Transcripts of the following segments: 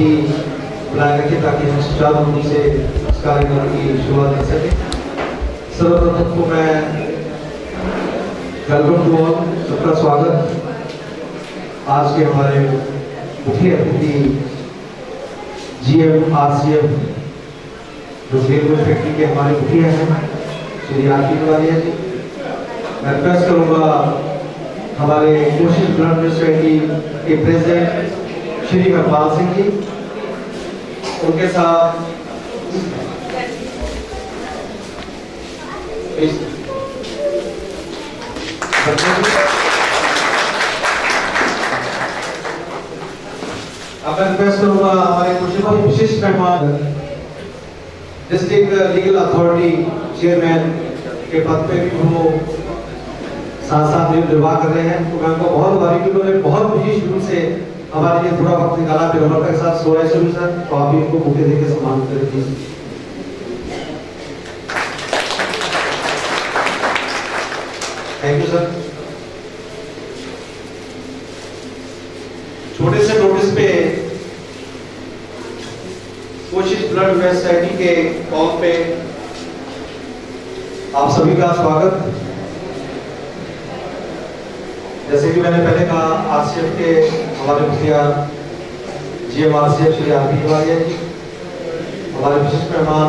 ही बनाए रखें ताकि हम सुचारू रूप से इस कार्यक्रम की शुरुआत कर सकें। सर्वप्रथम को मैं वेलकम टू ऑल, सबका स्वागत। आज के हमारे मुख्य अतिथि GM RCF जो रेलवे फैक्ट्री के हमारे मुखिया हैं श्री आरपी तिवारी जी। मैं रिक्वेस्ट करूंगा हमारे कोशिश ब्लड सोसाइटी के प्रेसिडेंट श्री हरपाल सिंह जी, उनके साथ अब मैं रिक्वेस्ट करूंगा हमारे कुछ विशिष्ट मेहमान डिस्ट्रिक्ट लीगल अथॉरिटी चेयरमैन के पद पे भी वो साथ साथ निर्वाह कर रहे हैं, तो मैं उनको बहुत बारीकी उन्होंने बहुत विशेष रूप से हमारे लिए थोड़ा वक्त निकाला। फिर के साथ सोया शुरू सर, तो आप इनको बुके देकर सम्मान करें प्लीज। Thank you sir. छोटे से नोटिस पे कोशिश ब्लड सोसाइटी के कॉल पे आप सभी का स्वागत। जैसे कि मैंने पहले कहा, RCF के हमारे मुखिया GM RCF Shri RP Tiwari ji, हमारे विशिष्ट मेहमान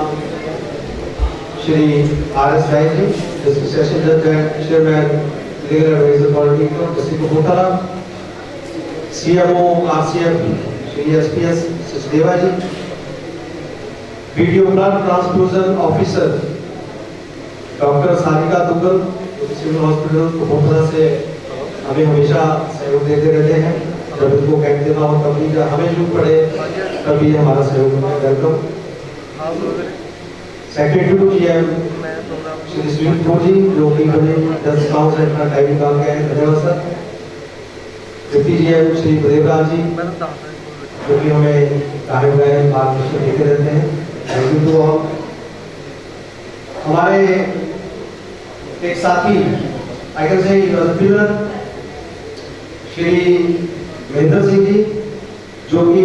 Shri RS Rai ji, district session जज and chairman legal advisor polity district Kapurthala, CMO RCF Shri SPS Sachdeva ji, video blood transfusion officer doctor Sarika Duggal जो सिविल हॉस्पिटल कपूरथला से हमें हमेशा सहयोग देते रहते हैं। जब इनको कैंप देना हो तब भी हमें जरूरत पड़े तब भी हमारा सहयोग में welcome. Secretary to GM Shri Sunil ji जो कि हमें 10 गाँव से अपना टाइम निकाल गए हैं, धन्यवाद sir. Deputy GM Shri Devraj ji जो कि हमें टाइम गए मार्गदर्शन देते रहते हैं, थैंक यू टू ऑल। हमारे एक साथी I can say Shri Mahendra Singh जी जो कि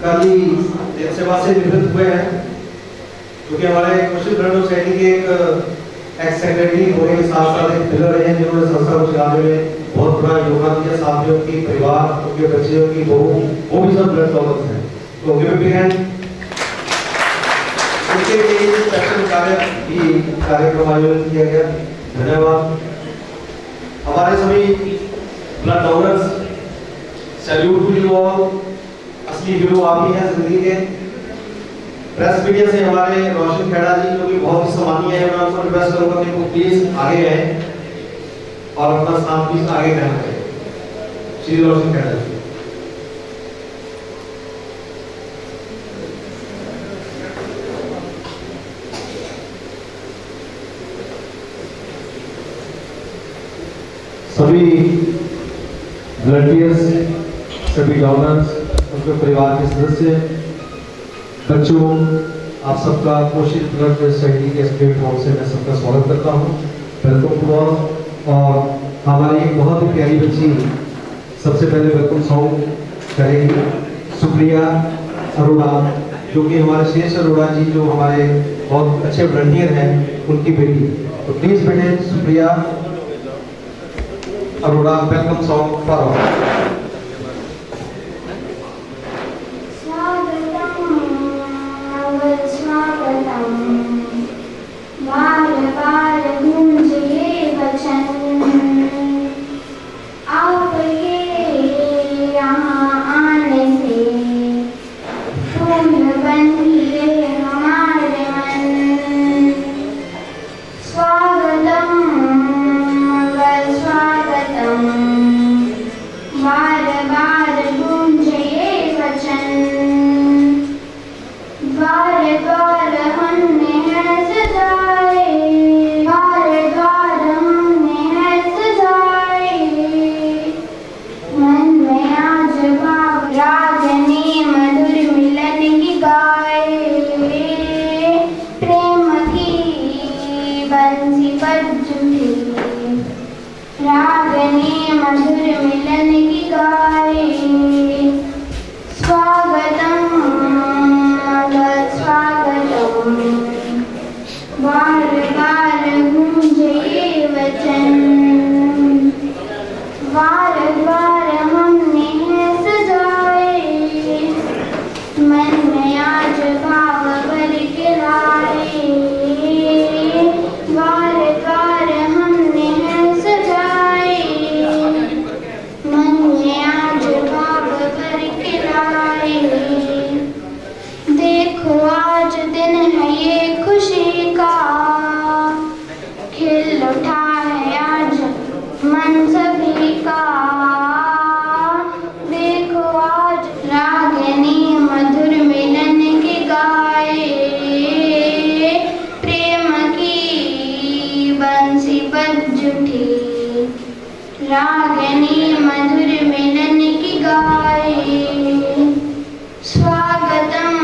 कल ही जन सेवा से निवृत्त हुए हैं, जो कि हमारे कोशिश ब्लड सोसाइटी के एक एक्स सेक्रेटरी होने के साथ साथ एक पिलर रहे हैं, जिन्होंने संस्था को चलाने में बहुत बड़ा योगदान दिया। साथ में उनकी परिवार, उनके बच्चे, उनकी बहू, वो भी सब ब्लड डोनर्स हैं, तो गिव अ बिग हैंड। उनके लिए स्पेशल कार्यक्रम आयोजन किया गया, धन्यवाद। हमारे सभी blood donors, salute to you all. असली हीरो आप ही हैं जिंदगी के। प्रेस मीडिया से हमारे रोशन खेड़ा जी जो कि बहुत ही सम्मानीय है, मैं उनको रिक्वेस्ट करूंगा कि वो प्लीज आगे आए और अपना स्थान प्लीज आगे ग्रहण करें। श्री रोशन खेड़ा जी। सभी वॉलंटियर्स, सभी डोनर्स, उनके परिवार के सदस्य, बच्चों, आप सबका कोशिश ब्लड सोसाइटी के स्टेट हाउस से मैं सबका स्वागत करता हूँ, वेलकम टू ऑल। और हमारी एक बहुत ही प्यारी बच्ची सबसे पहले वेलकम सॉन्ग करेगी, सुप्रिया अरोड़ा जो कि हमारे शेष अरोड़ा जी जो हमारे बहुत अच्छे वॉलंटियर हैं, उनकी बेटी। तो प्लीज बेटे Supriya Arora, welcome song for all. रागने मधुर मिलन की गाय। देखो आज दिन है ये खुशी का, खिल उठा है आज मन सभी का। देखो आज रागिनी मधुर मिलन की गाए, प्रेम की बंसी बज उठी, रागिनी मधुर मिलन की गाए। स्वागतम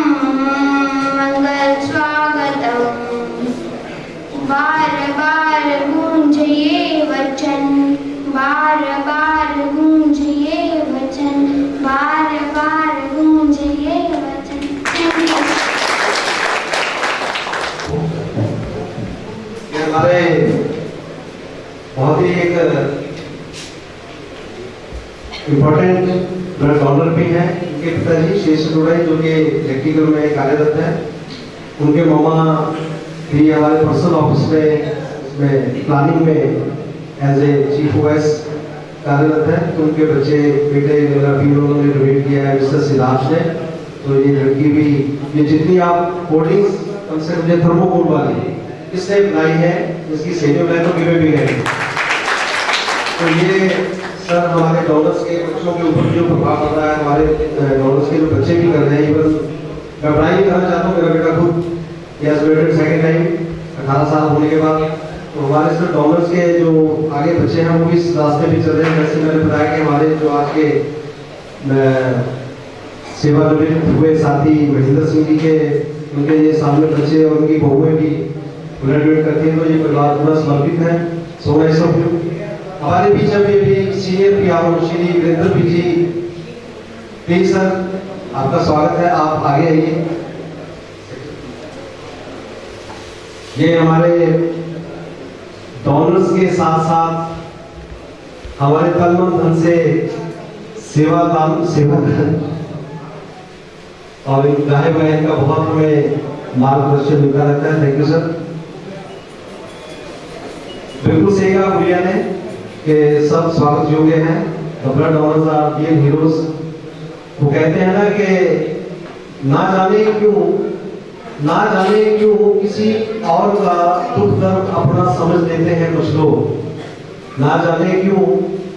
मंगल स्वागतम, बार बार गूंजे ये वचन, बार बार गूंजे ये वचन, बार बार गूंजे ये वचन। ये हमारे बहुत ही एक इम्पोर्टेंट ब्लड डोनर भी हैं। उनके पिताजी शेष डोडाई जो कि इलेक्ट्रिकल में कार्यरत है, उनके मामा भी हमारे पर्सनल ऑफिस में प्लानिंग में एज ए चीफ ओएस कार्यरत है। तो उनके बच्चे बेटे वगैरह भी उन्होंने डोनेट किया है मिस्टर सिद्धार्थ ने। तो ये लड़की भी, ये जितनी आप होर्डिंग्स कम से कम थर्मोकोल वाली किसने बनाई है, इसकी सेलियो में तो गिवे भी है। तो ये सर हमारे डॉलर्स के बच्चों के ऊपर जो प्रभाव पड़ रहा है, हमारे डॉलर्स के जो बच्चे भी कर रहे हैं। इवन मैं पढ़ाई भी करना चाहता हूँ, मेरा बेटा खुद यस ग्रेडेड सेकेंड टाइम 18 साल होने के बाद। तो हमारे सर डॉलर्स के जो आगे बच्चे हैं वो भी इस रास्ते भी चल रहे हैं। जैसे मैंने बताया कि हमारे जो आज के सेवानिवृत्त हुए साथी महेंद्र सिंह जी के, उनके ये सामने बच्चे और उनकी बहुएं भी ग्रेजुएट करती हैं। तो ये परिवार पूरा समर्पित है। So nice of you. हमारे बीच में भी senior PRO Shri Virender P ji, please sir आपका स्वागत है, आप आगे आइए। ये हमारे डोनर्स के साथ साथ हमारे तन मन धन से सेवा और गाय बहन का बहुत हमें मार्गदर्शन मिलता रहता है। Thank you sir. बिल्कुल सही कहा भैया ने कि सब स्वागत योग्य हैं। Blood donors are real heroes. वो कहते हैं ना कि ना जाने क्यों किसी और का दुख दर्द अपना समझ लेते हैं कुछ लोग। ना जाने क्यों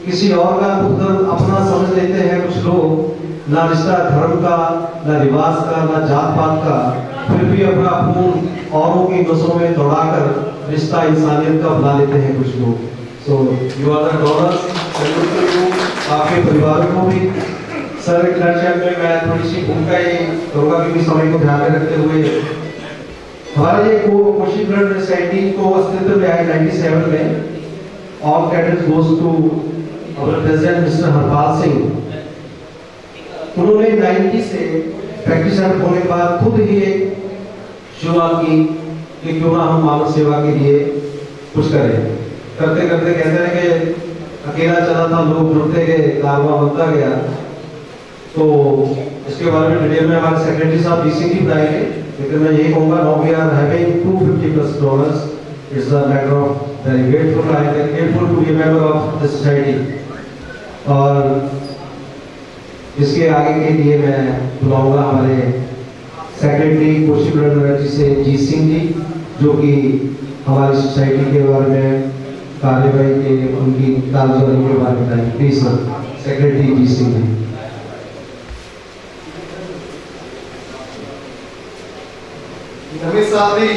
किसी और का दुख दर्द अपना समझ लेते हैं कुछ लोग। ना रिश्ता धर्म का, ना रिवाज का, ना जात पात का, फिर भी अपना खून औरों की नसों में दौड़ाकर रिश्ता इंसानियत का बना लेते हैं कुछ लोग। So you are the donors. आपके परिवारों को भी सर एक नटशेल में मैं थोड़ी सी भूमिका ही करूँगा क्योंकि समय को ध्यान में रखते हुए। हमारा ये कोशी ब्लड सोसाइटी को अस्तित्व में आया 97 में। All credit goes to our president mister Harpal Singh. उन्होंने 90 से प्रैक्टिशनर होने के बाद खुद ही एक शुरुआत की कि क्यों ना हम मानव सेवा के लिए कुछ करें। करते करते कहते हैं कि अकेला चला था, लोग जुड़ते गए, कारवां बनता गया। तो इसके बारे में डिटेल में हमारे सेक्रेटरी साहब डीसी की बताएंगे, लेकिन मैं यही कहूँगा now we are having 250+ donors. It's a matter of very grateful. I am grateful to be member of this society. और इसके आगे के लिए मैं बुलाऊंगा हमारे सेक्रेटरी कोशी ब्लड डोनेटरी से जी सिंह जी, जो कि हमारी सोसाइटी के बारे में कार्यवाही के उनकी कार्यवाही के बारे में बताएंगे। Please sir, secretary ji Singh ji. नमस्कार जी,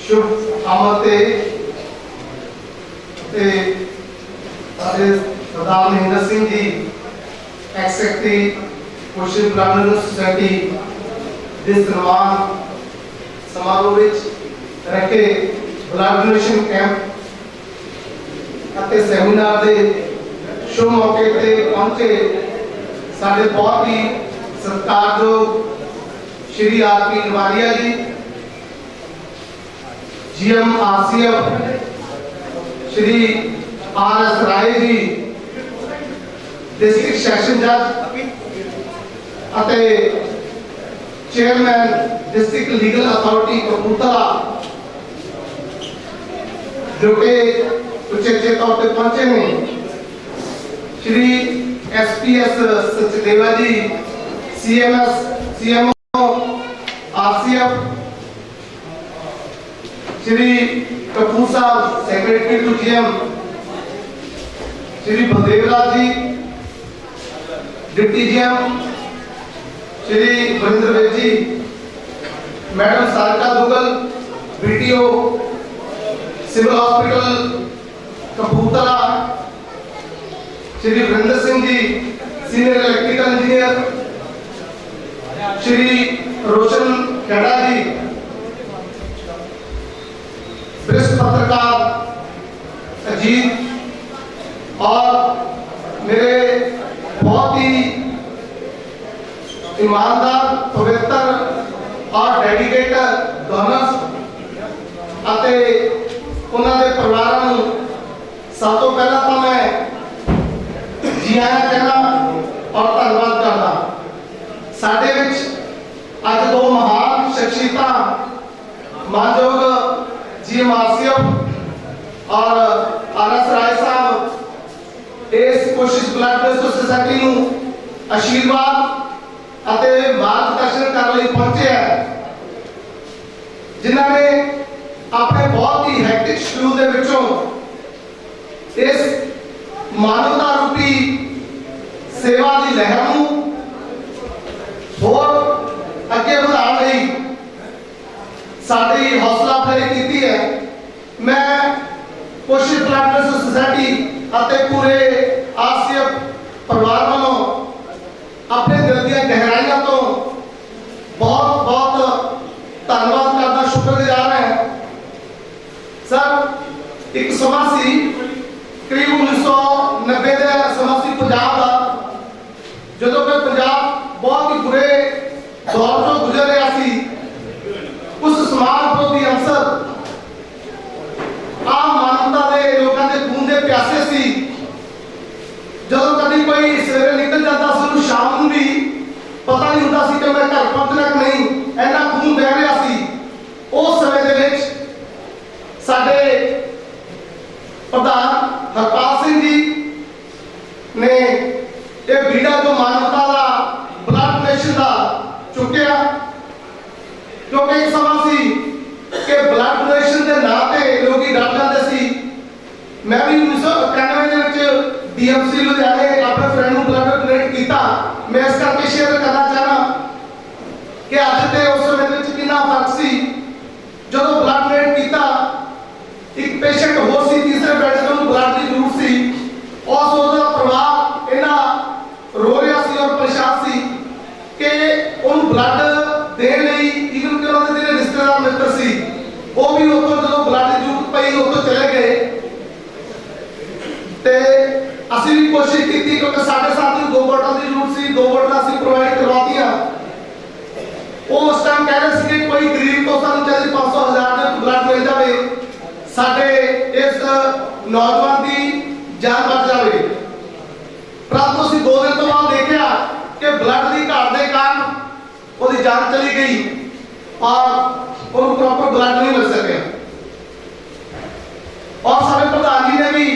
शुभ आमते सरदार महेंद्र सिंह जी एक्सेक्टिव कोशी ब्लड सोसाइटी दिस निर्माण समारोह विच रखे ब्लड डोनेशन कैंप ਅਤੇ ਸੈਮੀਨਾਰ ਦੇ ਸ਼ੁਭ ਮੌਕੇ ਤੇ ਪਹੁੰਚੇ ਸਾਡੇ ਬਹੁਤ ਹੀ ਸਤਿਕਾਰਯੋਗ Shri RP Lavaria ji, GM RCF Shri RS Rai ji, district session जज अते chairman district legal authority Kapurthala जो कि उचेचे तौर पर पहुंचे ने, श्री एसपीएस सचदेवा जी, सीएमओ श्री कपूर साहब secretary to GM, Shri Baldev Raj ji deputy GM, Shri Varinder Ved ji, madam Sarika Dugal BTO civil hospital Kapurthala, Shri Varinder Singh ji senior electrical engineer, Shri Roshan Khera ji वरिष्ठ पत्रकार अजीत, और मेरे बहुत ही ईमानदार, पवित्र और डेडिकेटेड डोनर्स ਅਤੇ ਉਹਨਾਂ ਦੇ ਪਰਿਵਾਰਾਂ ਨੂੰ ਸਭ ਤੋਂ ਪਹਿਲਾਂ ਤਾਂ ਮੈਂ ਜੀ ਆਇਆਂ ਕਹਿਣਾ ਔਰ ਧੰਨਵਾਦ ਕਰਦਾ। ਸਾਡੇ ਵਿੱਚ ਅੱਜ ਦੋ ਮਹਾਨ ਸ਼ਖਸੀਅਤਾਂ ਮਾਨਯੋਗ ਜੀ ਆਸਿਫ ਔਰ ਆਰਐਸ ਰਾਏ ਸਾਹਿਬ ਇਸ ਕੋਸ਼ਿਸ਼ ਬਲੱਡ ਡੋਨੇਸ਼ਨ ਸੁਸਾਇਟੀ ਨੂੰ ਆਸ਼ੀਰਵਾਦ ਅਤੇ ਮਾਰਗਦਰਸ਼ਨ ਕਰਨ ਲਈ ਪਹੁੰਚੇ ਹੈ, ਜਿਨ੍ਹਾਂ ਨੇ ਆਪਣੇ ਬਹੁਤ ਹੀ ਹੈਕਟਿਕ ਸ਼ਡਿਊਲ ਦੇ ਵਿੱਚੋਂ ਇਸ ਮਾਨਵਤਾ ਰੂਪੀ ਸੇਵਾ ਦੀ ਲਹਿਰ ਨੂੰ ਹੋਰ ਅੱਗੇ ਵਧਾਉਣ ਲਈ ਸਾਡੀ ਹੌਸਲਾ ਅਫਜ਼ਾਈ ਕੀਤੀ ਹੈ। ਮੈਂ ਕੋਸ਼ਿਸ਼ ਬਲੱਡ ਡੋਨੇਸ਼ਨ ਸੁਸਾਇਟੀ ਅਤੇ ਪੂਰੇ ਆਸਿਫ ਪਰਿਵਾਰ ਵੱਲੋਂ ਆਪਣੇ ਦਿਲ ਦੀਆਂ ਗਹਿਰਾਈਆਂ ਤੋਂ ਬਹੁਤ ਬਹੁਤ ਧੰਨਵਾਦ ਕਰਦਾ, ਸ਼ੁਕਰਗੁਜ਼ਾਰ ਹੈ। ਸਰ ਇੱਕ ਸਮਾਂ ਸੀ ਕਰੀਬ 1990 ਦਾ ਸਮਾਂ ਸੀ ਪੰਜਾਬ ਦਾ, ਜਦੋਂ ਕਿ ਪੰਜਾਬ ਬਹੁਤ ਹੀ ਬੁਰੇ ਦੌਰ ਤੋਂ ਗੁਜ਼ਰ ਰਿਹਾ ਸੀ। ਉਸ ਸਮਾਜ ਵਿਰੋਧੀ ਅੰਸਰ ਆਮ ਮਾਨਵਤਾ ਦੇ ਲੋਕਾਂ ਦੇ ਖੂਨ ਦੇ ਪਿਆਸੇ ਸੀ। ਜਦੋਂ ਕਦੀ ਕੋਈ ਸਵੇਰੇ ਨਿਕਲ ਜਾਂਦਾ ਸੀ, ਉਹਨੂੰ ਸ਼ਾਮ ਨੂੰ ਵੀ ਪਤਾ ਨਹੀਂ ਹੁੰਦਾ ਸੀ ਕਿ ਮੈਂ ਘਰ ਪਹੁੰਚਣਾ ਕਿ ਨਹੀਂ, ਇੰਨਾ ਖੂਨ ਵਹਿ ਰਿਹਾ ਸੀ। ਉਸ ਸਮੇਂ ਦੇ ਵਿੱਚ ਸਾਡੇ ਪ੍ਰਧਾਨ ਹਰਪਾਲ ਸਿੰਘ ਜੀ ਨੇ ਇਹ ਬੀੜਾ ਜੋ ਮਾਨਵਤਾ ਦਾ ਬਲੱਡ ਡੋਨੇਸ਼ਨ ਦਾ ਚੁੱਕਿਆ, ਕਿਉਂਕਿ ਇੱਕ ਸਮਾਂ ਸੀ ਕਿ ਬਲੱਡ ਡੋਨੇਸ਼ਨ ਦੇ ਨਾਂ ਤੇ ਲੋਕੀ ਡਰ ਜਾਂਦੇ ਸੀ। ਮੈਂ ਵੀ 1991 ਦੇ ਵਿੱਚ ਡੀਐਮਸੀ ਲੁਧਿਆਣੇ ਆਪਣੇ ਫਰੈਂਡ ਨੂੰ ਬਲੱਡ ਡੋਨੇਟ ਕੀਤਾ। ਮੈਂ ਇਸ ਕਰਕੇ ਸ਼ੇਅਰ ਕਰਨਾ ਚਾਹਨਾ ਕਿ ਅੱਜ ਤੇ ਉਸ ਸਮੇਂ ਵਿੱਚ ਕਿੰਨਾ ਫਰਕ ਸੀ। ਜਦੋਂ ਬਲੱਡ ਡੋਨੇਟ ਕੀਤਾ, ਇੱਕ ਪੇਸ਼ੈਂਟ ਹੋਰ ਸੀ ਤੀਸਰੇ ਬੈੱਡ ਤੇ, ਉਹਨੂੰ ਬਲੱਡ ਦੀ ਜ਼ਰੂਰਤ ਸੀ। ਉਸ ਉਹਦਾ ਪਰਿਵਾਰ ਇਹਨਾਂ ਰੋ ਰਿਹਾ ਸੀ ਔਰ ਪਰੇਸ਼ਾਨ ਸੀ ਕਿ ਉਹਨੂੰ ਬਲੱਡ ਦੇਣ ਲਈ ਈਵਨ ਕਿ ਉਹਨਾਂ ਦੇ ਜਿਹੜੇ ਰਿਸ਼ਤੇਦਾਰ ਮਿੱਤਰ ਸੀ ਉਹ ਵੀ ਉੱਥੋਂ ਜਦੋਂ ਬਲੱਡ ਦੀ ਜ਼ਰੂਰਤ ਪਈ ਉੱਥੋਂ ਚਲੇ ਗਏ। ਤੇ ਅਸੀਂ ਵੀ ਕੋਸ਼ਿਸ਼ ਕੀਤੀ ਕਿਉਂਕਿ ਸਾਡੇ ਸਾਥੀ ਨੂੰ 2 ਬੋਤਲਾਂ ਦੀ ਜ਼ਰੂਰਤ ਸੀ, 2 ਬੋਤਲਾਂ ਅਸੀਂ ਪ੍ਰੋਵਾਈਡ ਕਰਵਾਤੀਆਂ। ਉਹ ਉਸ ਟਾਈਮ ਕਹਿ ਰਹੇ ਸੀ ਕਿ ਕੋਈ ਗਰੀਬ ਤੋਂ ਸਾਨੂੰ ਚਾਹੀਦੀ 500,000 ਦੇ ਬਲੱਡ ਮਿਲ ਜਾਵੇ, ਸਾਡੇ ਇਸ ਨੌਜਵਾਨ ਦੀ ਜਾਨ ਬਚ ਜਾਵੇ। ਪਰੰਤੂ ਅਸੀਂ 2 ਦਿਨ ਤੋਂ ਬਾਅਦ ਦੇਖਿਆ ਕਿ ਬਲੱਡ ਦੀ ਘਾਟ ਦੇ ਕਾਰਨ ਉਹਦੀ ਜਾਨ ਚਲੀ ਗਈ ਔਰ ਉਹਨੂੰ ਪ੍ਰੋਪਰ ਬਲੱਡ ਨਹੀਂ ਮਿਲ ਸਕਿਆ। ਔਰ ਸਾਡੇ ਪ੍ਰਧਾਨ ਜੀ ਨੇ ਵੀ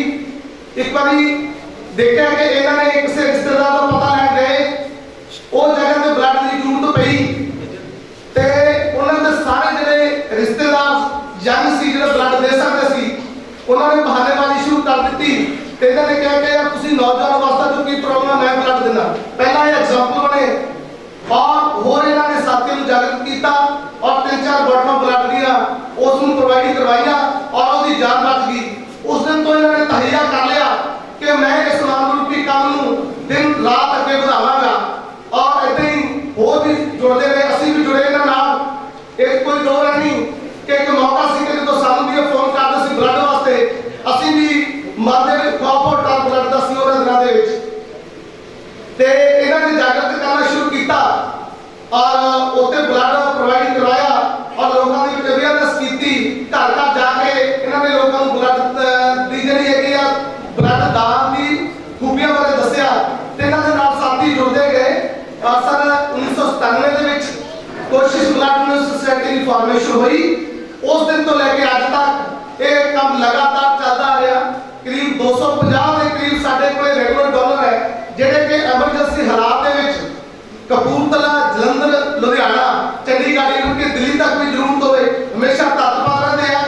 ਇੱਕ ਵਾਰੀ ਦੇਖਿਆ ਕਿ ਇਹਨਾਂ ਨੇ ਕਿਸੇ ਰਿਸ਼ਤੇਦਾਰ ਦਾ ਪਤਾ ਲੈਣ ਗਏ, ਉਹ ਜਗ੍ਹਾ ਤੇ ਬਲੱਡ ਦੀ ਜ਼ਰੂਰਤ ਪਈ ਤੇ ਉਹਨਾਂ ਦੇ ਸਾਰੇ ਜਿਹੜੇ ਰਿਸ਼ਤੇਦਾਰ ਯੰਗ ਸੀ ਜਿਹੜੇ ਬਲੱਡ ਦੇ ਸਕਦੇ ਸੀ, ਉਹਨਾਂ ਨੇ ਬਹਾਨੇਬਾਜ਼ੀ ਸ਼ੁਰੂ ਕਰ ਦਿੱਤੀ ਤੇ ਇਹਨਾਂ ਨੇ ਕਿਹਾ ਕਿ ਯਾਰ ਤੁਸੀਂ ਨੌਜਵਾਨ ਅਵਸਥਾ ਤੋਂ ਕੀ ਪ੍ਰੋਬਲਮ ਹੈ, ਬਲੱਡ ਦੇਣਾ। ਪਹਿਲਾਂ ਇਹ ਐਗਜ਼ਾਮਪਲ ਬਣੇ ਔਰ ਹੋਰ ਇਹਨਾਂ ਨੇ ਸਾਥੀਆਂ ਨੂੰ ਜਾਗਰੂਕ ਕੀਤਾ ਔਰ 3-4 ਬੋਤਲਾਂ ਬਲੱਡ ਦੀਆਂ ਉਸ ਨੂੰ ਪ੍ਰੋਵਾਈਡ ਕਰਵਾਈਆਂ ਔਰ ਉਹਦੀ ਜਾਨ ਬਚ ਗਈ। ਉਸ ਦਿਨ ਤੋਂ ਇਹਨਾਂ ਨੇ ਤਹਈਆ ਕਰ ਲਿਆ ਕਿ ਮੈਂ ਇਸ ਮਾਨਵ ਰੂਪੀ ਕੰਮ ਨੂੰ ਦਿਨ ਰਾਤ ਅੱਗੇ ਵਧਾਵਾਂਗਾ ਔਰ ਏਦਾਂ ਹੀ ਹੋਰ ਵੀ ਜੁੜਦੇ ਰਹੇ, ਅਸੀਂ ਵੀ ਜੁੜੇ ਇਹਨਾਂ ਨਾਲ। ਇਹ ਕੋਈ ਦੋ ਨਹੀਂ ਕਿ ਇੱਕ ਮੌਕਾ ਸੀ ਕਿ ਜਦੋਂ ਸਾਨੂੰ ਵੀ ਫੋਨ ਕਰਦੇ ਸੀ ਬਲੱਡ ਵਾਸਤੇ, ਅਸੀਂ ਵੀ ਮਨ ਦੇ ਵਿੱਚ ਖੌਫ ਔਰ ਬਲੱਡ ਦਾ ਸੀ ਉਹਨਾਂ ਦਿਨਾਂ ਦੇ ਵਿੱਚ ਤੇ ਇਹਨਾਂ ਨੇ ਜਾਗਰੂਕ ਕਰਨਾ ਸ਼ੁਰੂ ਕੀਤਾ ਔਰ ਉੱਥੇ ਬਲੱਡ ਪ੍ਰੋਵਾਈਡ ਕਰਵਾਇਆ ਔਰ ਲੋਕਾਂ ਦੇ ਵਿੱਚ ਅਵੇਅਰਨੈਸ ਕੀਤੀ। ਘਰ ਘਰ ਜਾ ਕੇ ਇਹਨਾਂ ਨੇ ਲੋਕਾਂ ਨੂੰ ਬਲੱਡ ਦੀ ਜਿਹੜੀ ਹੈਗੀ ਆ ਬਲੱਡ ਦਾਨ ਦੀ ਖੂਬੀਆਂ ਬਾਰੇ ਦੱਸਿਆ ਤੇ ਇਹਨਾਂ ਦੇ ਨਾਲ ਸਾਥੀ ਜੁੜਦੇ ਗਏ। ਸਨ 1997 ਦੇ ਵਿੱਚ ਕੋਸ਼ਿਸ਼ ਬਲੱਡ ਡੋਨੇਸ਼ਨ ਸੁਸਾਇਟੀ ਦੀ ਫਾਰਮੇਸ਼ਨ ਹੋਈ। ਉਸ ਦਿਨ ਤੋਂ ਲੈ ਕੇ ਅੱਜ ਤੱਕ ਇਹ ਕੰਮ ਲਗਾਤਾਰ ਚੱਲਦਾ ਆ ਰਿਹਾ। ਕਰੀਬ 250 ਦੇ ਕਰੀਬ ਸਾਡੇ ਕੋਲ ਰੈਗੂਲਰ ਡੋਨਰ ਹੈ ਜਿਹੜੇ ਕਿ ਐਮਰਜੈਂਸੀ ਹਾਲਾਤ ਦੇ ਵਿੱਚ ਕਪੂਰਥਲਾ, ਜਲੰਧਰ, ਲੁਧਿਆਣਾ, ਚੰਡੀਗੜ੍ਹ, ਕਿ ਦਿੱਲੀ ਤੱਕ ਵੀ ਜ਼ਰੂਰਤ ਹੋਵੇ ਹਮੇਸ਼ਾ ਤਤਪਰ ਰਹਿੰਦੇ ਆ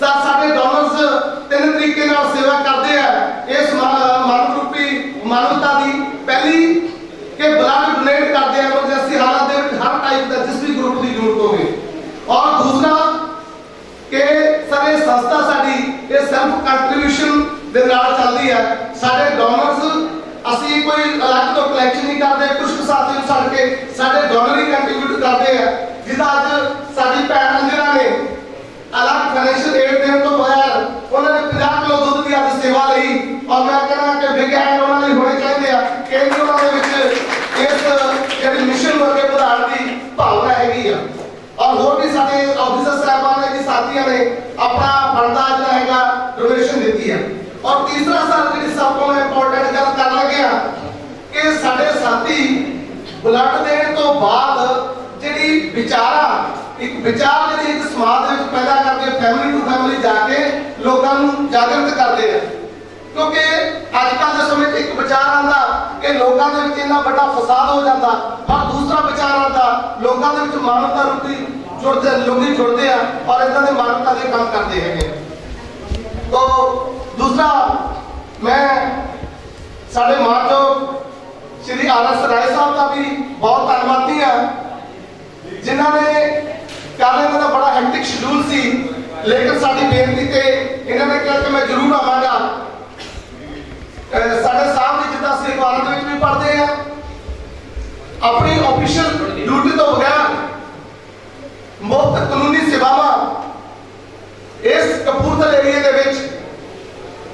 ਤਾਂ ਸਾਡੇ ਡੋਨਰਸ ਤਿੰਨ ਤਰੀਕੇ ਨਾਲ ਸੇਵਾ ਕਰਦੇ ਆ ਇਸ ਮਾਨਵ ਰੂਪੀ ਮਾਨਵਤਾ ਦੀ। ਪਹਿਲੀ ਕਿ ਬਲੱਡ ਡੋਨੇਟ ਕਰਦੇ ਆ ਐਮਰਜੈਂਸੀ ਹਾਲਾਤ ਦੇ ਵਿੱਚ ਹਰ ਟਾਈਪ ਦਾ ਜਿਸ ਵੀ ਗਰੁੱਪ ਦੀ ਜ਼ਰੂਰਤ ਹੋਵੇ। ਔਰ ਦੂਸਰਾ ਕਿ ਸਾਰੇ ਸੰਸਥਾ ਸਾਡੀ ਇਹ ਸੈਲਫ ਕੰਟਰੀਬਿਊਸ਼ਨ ਦੇ ਨਾਲ ਚੱਲਦੀ ਹੈ। ਸਾਡੇ ਡੋਨਰਸ ਅਸੀਂ ਕੋਈ ਅਲੱਗ ਤੋਂ ਕਲੈਕਸ਼ਨ ਨਹੀਂ ਕਰਦੇ, ਕੁਝ ਸਾਥੀ ਨੂੰ ਛੱਡ ਕੇ ਸਾਡੇ ਡੋਨਰ ਹੀ ਕੰਟਰੀਬਿਊਟ ਕਰਦੇ ਆ। ਜਿਹਦਾ ਅੱਜ ਸਾਡੀ ਭੈਣ ਅੰਜਨਾ ਨੇ ਅਲੱਗ ਫਾਈਨੈਂਸ਼ੀਅਲ ਏਡ ਦੇਣ ਤੋਂ ਬਗੈਰ ਉਹਨਾਂ ਨੇ 50 ਕਿਲੋ ਦੁੱਧ ਦੀ ਅੱਜ ਸੇਵਾ ਲਈ। ਔਰ ਮੈਂ ਕਹਿੰਦਾ ਕਿ ਬਿਗ ਹੈਂਡ ਉਹਨਾਂ ਲਈ ਹੋਣੇ ਚਾਹੀਦੇ ਆ ਕਿ ਉਹਨਾਂ ਦੇ ਵਿੱਚ ਇਸ ਜਿਹੜੀ ਮਿਸ਼ਨ ਵਰਗੇ ਵਧਾਉਣ ਦੀ ਭਾਵਨਾ ਹੈਗੀ ਆ। ਔਰ ਹੋਰ ਵੀ ਸਾਡੇ ਆਫੀਸਰ ਸਾਹਿਬਾਨ ਨੇ ਵੀ ਸਾਥੀਆਂ ਨੇ ਆਪਣਾ ਬਣਦਾ ਜਿਹੜਾ ਹੈਗਾ ਡੋਨੇਸ਼ਨ ਦਿੱਤੀ ਹੈ। ਔਰ ਤੀਸਰਾ ਸਰ ਜਿਹੜੀ ਸਭ ਤੋਂ ਇੰਪੋਰਟੈਂਟ ਗੱਲ ਕਰਨ ਲੱਗੇ ਆ ਕਿ ਸਾਡੇ ਸਾਥੀ ਬਲੱਡ ਦੇਣ ਤੋਂ ਬਾਅਦ ਜਿਹੜੀ ਵਿਚਾਰਾ ਇੱਕ ਵਿਚਾਰ ਜਿਹੜੀ ਇੱਕ ਸਮਾਜ ਦੇ ਵਿੱਚ ਪੈਦਾ ਕਰਕੇ ਫੈਮਿਲੀ ਟੂ ਫੈਮਿਲੀ ਜਾ ਕੇ ਲੋਕਾਂ ਨੂੰ ਜਾਗਰਤ ਕਰਦੇ ਆ। ਕਿਉਂਕਿ ਅੱਜ ਕੱਲ੍ਹ ਦੇ ਸਮੇਂ 'ਚ ਇੱਕ ਵਿਚਾਰ ਆਉਂਦਾ ਕਿ ਲੋਕਾਂ ਦੇ ਵਿੱਚ ਇੰਨਾ ਵੱਡਾ ਫਸਾਦ ਹੋ ਜਾਂਦਾ, ਔਰ ਦੂਸਰਾ ਵਿਚਾਰ ਆਉਂਦਾ ਲੋਕਾਂ ਦੇ ਵਿੱਚ ਮਾਨਵਤਾ ਰੂਪੀ ਲੋਕੀ ਜੁੜਦੇ ਆ ਔਰ ਇਦਾਂ ਦੇ ਮਾਨਵਤਾ ਦੇ ਕੰਮ ਕਰਦੇ ਹੈਗੇ। ਤੋ ਦੂਸਰਾ ਮੈਂ ਸਾਡੇ ਮਾਨਯੋਗ ਸ਼੍ਰੀ ਆਰ.ਐਸ. ਰਾਏ ਸਾਹਿਬ ਦਾ ਵੀ ਬਹੁਤ ਧੰਨਵਾਦੀ ਆ ਜਿਨ੍ਹਾਂ ਨੇ ਕੱਲ੍ਹ ਇਹਨਾਂ ਦਾ ਬੜਾ ਹੈਕਟਿਕ ਸ਼ਡਿਊਲ ਸੀ, ਲੇਕਿਨ ਸਾਡੀ ਬੇਨਤੀ ਤੇ ਇਹਨਾਂ ਨੇ ਕਿਹਾ ਕਿ ਮੈਂ ਜ਼ਰੂਰ ਆਵਾਂਗਾ। ਸਾਡੇ ਸਾਹਿਬ ਦੀ ਜਿੱਦਾਂ ਅਸੀਂ ਅਖਬਾਰਾਂ ਦੇ ਵਿੱਚ ਵੀ ਪੜ੍ਹਦੇ ਆ ਆਪਣੀ ਆਫੀਸ਼ੀਅਲ ਡਿਊਟੀ ਤੋਂ ਬਗੈਰ ਮੁਫਤ ਕਾਨੂੰਨੀ ਸੇਵਾਵਾਂ ਇਸ ਕਪੂਰਥਲੇ ਏਰੀਏ ਦੇ ਵਿੱਚ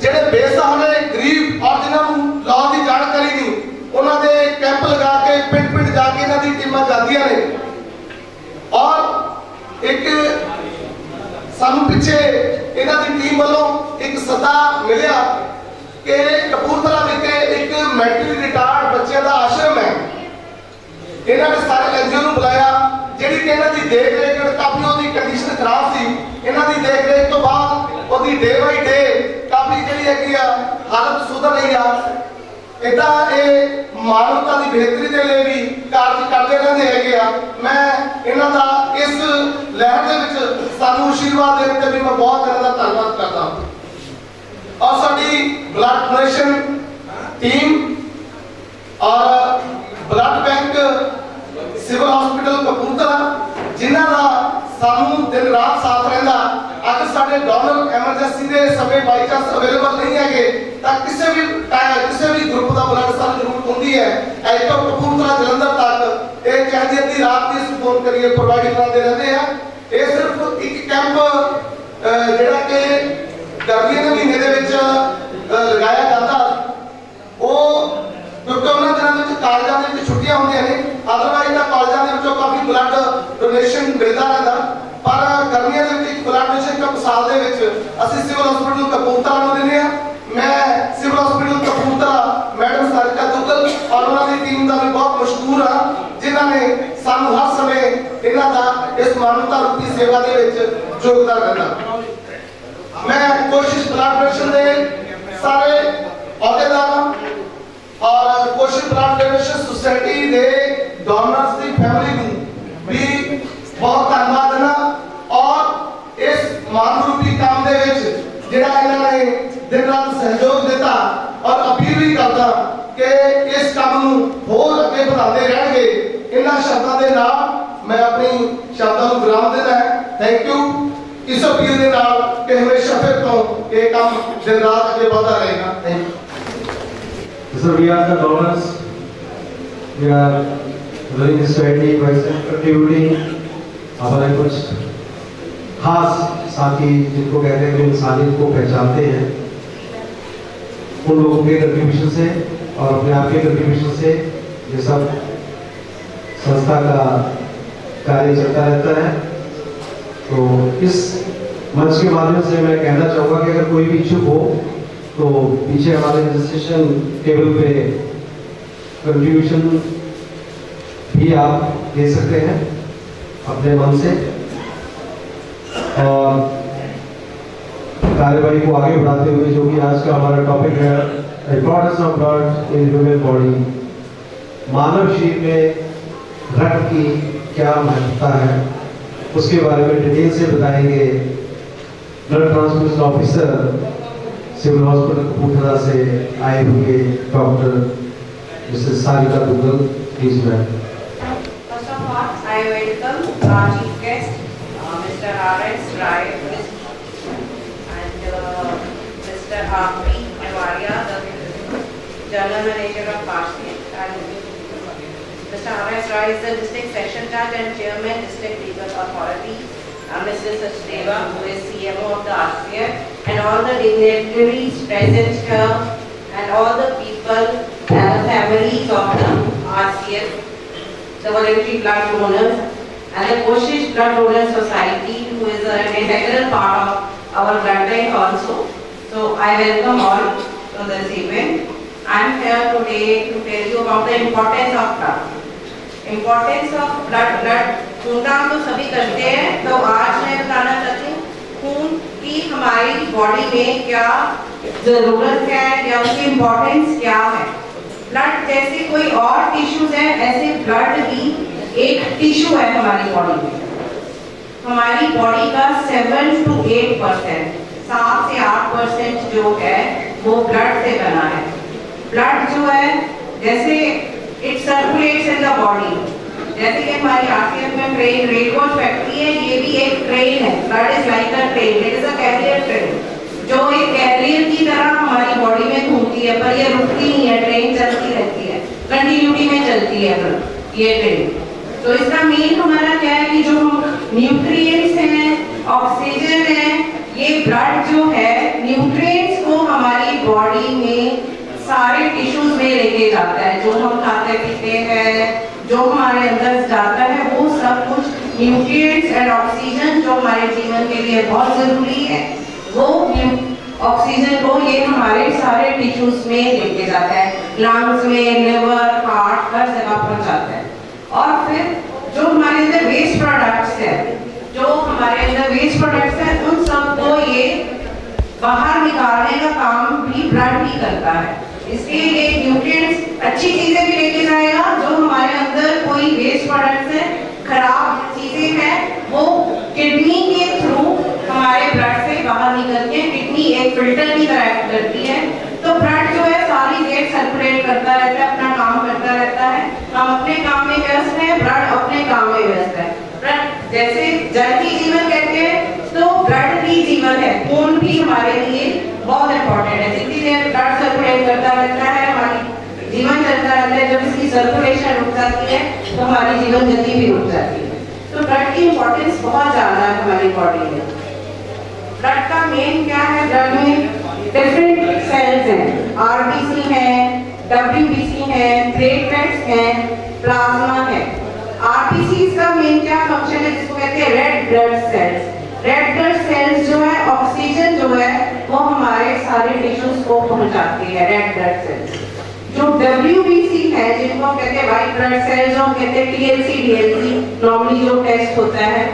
ਜਿਹੜੇ ਬੇਸਹਾਰੇ ਗਰੀਬ ਔਰ ਜਿਨ੍ਹਾਂ ਨੂੰ ਲਾਅ ਦੀ ਜਾਣਕਾਰੀ ਨਹੀਂ ਉਹਨਾਂ ਦੇ ਕੈਂਪ ਲਗਾ ਕੇ ਪਿੰਡ ਪਿੰਡ ਜਾ ਕੇ ਇਹਨਾਂ ਦੀ ਟੀਮਾਂ ਜਾਂਦੀਆਂ ਨੇ। ਔਰ ਇੱਕ ਸਾਨੂੰ ਪਿੱਛੇ ਇਹਨਾਂ ਦੀ ਟੀਮ ਵੱਲੋਂ ਇੱਕ ਸੱਦਾ ਮਿਲਿਆ ਕਿ ਕਪੂਰਥਲਾ ਵਿਖੇ ਇੱਕ ਮੈਂਟਲੀ ਰਿਟਾਰਡ ਬੱਚਿਆਂ ਦਾ ਆਸ਼ਰਮ ਹੈ। ਇਹਨਾਂ ਨੇ ਸਾਰੇ ਐਨਜੀਓ ਨੂੰ ਬੁਲਾਇਆ ਜਿਹੜੀ ਕਿ ਇਹਨਾਂ ਦੀ ਦੇਖ ਰੇਖ ਕਾਫੀ ਉਹਦੀ ਕੰਡੀਸ਼ਨ ਖਰਾਬ ਸੀ। ਇਹਨਾਂ ਦੀ ਦੇਖ ਰੇਖ ਤੋਂ ਬਾਅਦ ਉਹਦੀ ਡੇ ਬਾਈ ਡੇ ਕਾਫੀ ਜਿਹੜੀ ਹੈਗੀ ਆ ਹਾਲਤ ਸੁਧਰ ਰਹੀ ਆ। ਇਦਾਂ ਇਹ ਮਾਨਵਤਾ ਦੀ ਬਿਹਤਰੀ ਦੇ ਲਈ ਵੀ ਕਾਰਜ ਕਰਦੇ ਰਹਿੰਦੇ ਹੈਗੇ ਆ। ਮੈਂ ਇਹਨਾਂ ਦਾ ਇਸ ਲਹਿਰ ਦੇ ਵਿੱਚ ਸਾਨੂੰ ਆਸ਼ੀਰਵਾਦ ਦੇਣ ਤੇ ਵੀ ਮੈਂ ਬਹੁਤ ਇਹਨਾਂ ਦਾ ਧੰਨਵਾਦ ਕਰਦਾ। ਔਰ ਸਾਡੀ ਬਲੱਡ ਡੋਨੇਸ਼ਨ ਟੀਮ ਔਰ blood bank civil hospital Kapurthala ਜਿਨ੍ਹਾਂ ਦਾ ਸਾਨੂੰ ਦਿਨ ਰਾਤ ਸਾਥ ਰਹਿੰਦਾ। ਅਗਰ ਸਾਡੇ ਡੋਨਰ ਐਮਰਜੈਂਸੀ ਦੇ ਸਮੇਂ ਬਾਈ ਚਾਂਸ ਅਵੇਲੇਬਲ ਨਹੀਂ ਹੈਗੇ ਤਾਂ ਕਿਸੇ ਵੀ ਗਰੁੱਪ ਦਾ ਬਲੱਡ ਸਾਨੂੰ ਜ਼ਰੂਰਤ ਹੁੰਦੀ ਹੈ। ਐਟੋ ਕਪੂਰਥਲਾ ਜਲੰਧਰ ਤੱਕ ਇਹ ਚਾਹੀਦੀ ਅੱਧੀ ਰਾਤ ਦੀ ਫੋਨ ਕਰੀਏ ਪ੍ਰੋਵਾਈਡ ਕਰਾਉਂਦੇ ਰਹਿੰਦੇ ਆ। ਇਹ ਸਿਰਫ ਇੱਕ ਕੈਂਪ ਜਿਹੜਾ ਕਿ ਗਰਮੀਆਂ ਦੇ ਮਹੀਨੇ ਦੇ ਵਿੱਚ ਲਗਾਇਆ ਜਾਂਦਾ, ਉਹ ਕਿਉਂਕਿ ਉਹਨਾਂ ਦਿਨਾਂ ਦੇ ਵਿੱਚ ਕਾਲਜਾਂ ਦੇ ਵਿੱਚ ਛੁੱਟੀਆਂ ਹੁੰਦੀਆਂ ਨੇ, ਅਦਰਵਾਈਜ਼ ਤਾਂ ਕਾਲਜਾਂ ਦੇ ਵਿੱਚੋਂ ਕਾਫੀ ਬਲੱਡ ਡੋਨੇਸ਼ਨ ਮਿਲਦਾ ਰਹਿੰਦਾ। ਪਰ ਗਰਮੀਆਂ ਦੇ ਵਿੱਚ ਇੱਕ ਬਲੱਡ ਡੋਨੇਸ਼ਨ ਕੈਂਪ ਸਾਲ ਦੇ ਵਿੱਚ ਅਸੀਂ ਸਿਵਲ ਹਸਪੀਟਲ ਕਪੂਰਥਲਾ ਨੂੰ ਦਿੰਦੇ ਹਾਂ। ਮੈਂ civil hospital Kapurthala madam Sarika Duggal ਔਰ ਉਹਨਾਂ ਦੀ ਟੀਮ ਦਾ ਵੀ ਬਹੁਤ ਮਸ਼ਕੂਰ ਹਾਂ ਜਿਨ੍ਹਾਂ ਨੇ ਸਾਨੂੰ ਹਰ ਸਮੇਂ ਇਹਨਾਂ ਦਾ ਇਸ ਮਾਨਵਤਾ ਰੂਪੀ ਸੇਵਾ ਦੇ ਵਿੱਚ ਯੋਗਦਾਨ ਦਿੱਤਾ। ਮੈਂ ਕੋਸ਼ਿਸ਼ ਬਲੱਡ ਡੋਨੇਸ਼ਨ ਦੇ ਸਾਰੇ ਅਹੁਦੇਦਾਰਾਂ ਔਰ ਕੋਸ਼ਿਸ਼ ਬਲੱਡ ਡੋਨੇਸ਼ਨ ਸੁਸਾਇਟੀ ਦੇ ਡੋਨਰਸ ਦੀ ਫੈਮਿਲੀ ਨੂੰ ਵੀ ਬਹੁਤ ਧੰਨਵਾਦ ਦੇਣਾ। ਔਰ ਇਸ ਮਾਨਵ ਰੂਪੀ ਕੰਮ ਦੇ ਵਿੱਚ ਜਿਹੜਾ ਇਹਨਾਂ ਨੇ ਦਿਨ ਰਾਤ ਸਹਿਯੋਗ ਦਿੱਤਾ ਔਰ ਅਪੀਲ ਵੀ ਕਰਦਾ ਕਿ ਇਸ ਕੰਮ ਨੂੰ ਹੋਰ ਅੱਗੇ ਵਧਾਉਂਦੇ ਰਹਿਣਗੇ। ਇਹਨਾਂ ਸ਼ਬਦਾਂ ਦੇ ਨਾਲ ਮੈਂ ਆਪਣੀ ਸ਼ਬਦਾਂ ਨੂੰ ਵਿਰਾਮ ਦੇਣਾ ਹੈ। Thank you. ਇਸ ਅਪੀਲ ਦੇ ਨਾਲ ਕਿ ਹਮੇਸ਼ਾ ਫਿਰ ਤੋਂ ਇਹ ਕੰਮ ਦਿਨ ਰਾਤ ਅੱਗੇ ਵਧਦਾ ਰਹੇਗਾ। Thank you. So we are the donors. We are running this society by contributing हमारे कुछ खास साथी जिनको कहते हैं जो इंसानियत को पहचानते हैं उन लोगों के कंट्रीब्यूशन से और अपने आप के कंट्रीब्यूशन से ये सब संस्था का कार्य चलता रहता है। तो इस मंच के माध्यम से मैं कहना चाहूँगा कि अगर कोई भी इच्छुक हो तो पीछे हमारे रजिस्ट्रेशन टेबल पे कंट्रीब्यूशन भी आप दे सकते हैं अपने मन से और कार्यवाही को आगे बढ़ाते हुए जो कि आज का हमारा टॉपिक है importance of blood in human body, मानव शरीर में रक्त की क्या महत्वता है उसके बारे में डिटेल से बताएंगे blood transfusion officer civil hospital Kapurthala से आए हुए doctor Mrs Sarika Duggal, please ma'am. First of all, I welcome our chief guest, Mr. R.S. Rai, and Mr. R.P. Evaria, the General Manager of Parsnip, and Mr. R.S. Rai is the District Session Judge and Chairman, District Legal Authority, Mr. Sachdeva, who is CMO of the RCF, and all the dignitaries present here, and all the people and the families of the RCF, the voluntary blood donors, and the Koshish Blood Donor Society, who is an integral part of our blood bank also. So I welcome all to this event. I am here today to tell you about the importance of blood. Importance of blood खूनदान तो सभी करते हैं, तो आज मैं बताना चाहती हूँ खून की हमारी बॉडी में क्या जरूरत है या उसकी इम्पोर्टेंस क्या है। ब्लड जैसे कोई और टिश्यूज है, ऐसे ब्लड भी एक टिश्यू है हमारी बॉडी में। हमारी बॉडी का 7 to 8%, 7 से 8% जो है वो ब्लड से बना है। ब्लड जो है जैसे it circulates in the body, जैसे कि हमारी आरसीएफ में ट्रेन रेलकोच फैक्ट्री है, ये भी एक ट्रेन है। Blood is like a train, it is a carrier train, जो एक कैरियर की तरह हमारी बॉडी में घूमती है, पर ये रुकती नहीं है, ट्रेन चलती रहती है, कंटिन्यूटी में चलती है ये ट्रेन। तो इसका मेन हमारा क्या है कि जो न्यूट्रिएंट्स हैं, ऑक्सीजन है, ये ब्लड जो है न्यूट्रिएंट्स को हमारी बॉडी में सारे टिश्यूज में लेके जाता है। जो हम खाते पीते हैं, जो हमारे अंदर जाता है, वो सब कुछ न्यूट्रिएंट्स एंड ऑक्सीजन जो हमारे जीवन के लिए बहुत जरूरी है, वो ऑक्सीजन को ये हमारे सारे टिश्यूज में लेके जाता है, लंग्स में, लिवर, हार्ट, हर जगह पहुंचाता है। और फिर जो हमारे अंदर वेस्ट प्रोडक्ट्स है, उन सबको ये बाहर निकालने का काम भी ब्लड ही करता है। इसलिए ये न्यूट्रिएंट्स अच्छी चीजें भी लेके जाएगा, जो हमारे अंदर कोई वेस्ट प्रोडक्ट्स है, खराब चीजें हैं, वो किडनी के थ्रू हमारे ब्लड से बाहर निकल के किडनी एक फिल्टर की तरह एक्ट करती है। तो ब्लड जो है सारी देर सर्कुलेट करता रहता है, अपना काम करता रहता है। हम अपने काम में व्यस्त हैं, ब्लड अपने काम में व्यस्त है। ब्लड जैसे जल ही जीवन कहते हैं, तो ब्लड भी जीवन है, खून भी हमारे लिए बहुत इंपॉर्टेंट है। जितनी देर ब्लड सर्कुलेट करता रहता है, हमारी जीवन चलता रहता है। जब इसकी सर्कुलेशन रुक जाती है तो हमारी जीवन गति भी रुक जाती है। तो ब्लड की इंपॉर्टेंस बहुत ज्यादा है हमारी बॉडी में। ब्लड का मेन क्या है, ब्लड में डिफरेंट सेल्स हैं, आरबीसी है, डब्ल्यूबीसी है, प्लेटलेट्स हैं, प्लाज्मा है। आरबीसी का मेन क्या फंक्शन है, जिसको कहते हैं red blood cells. Red blood cells जो है ऑक्सीजन जो है वो हमारे सारे टिश्यूज को पहुंचाती है, रेड ब्लड सेल्स। जो WBC है, जिनको कहते हैं व्हाइट ब्लड सेल्स, जो कहते हैं TLC, DLC, नॉर्मली जो टेस्ट होता है,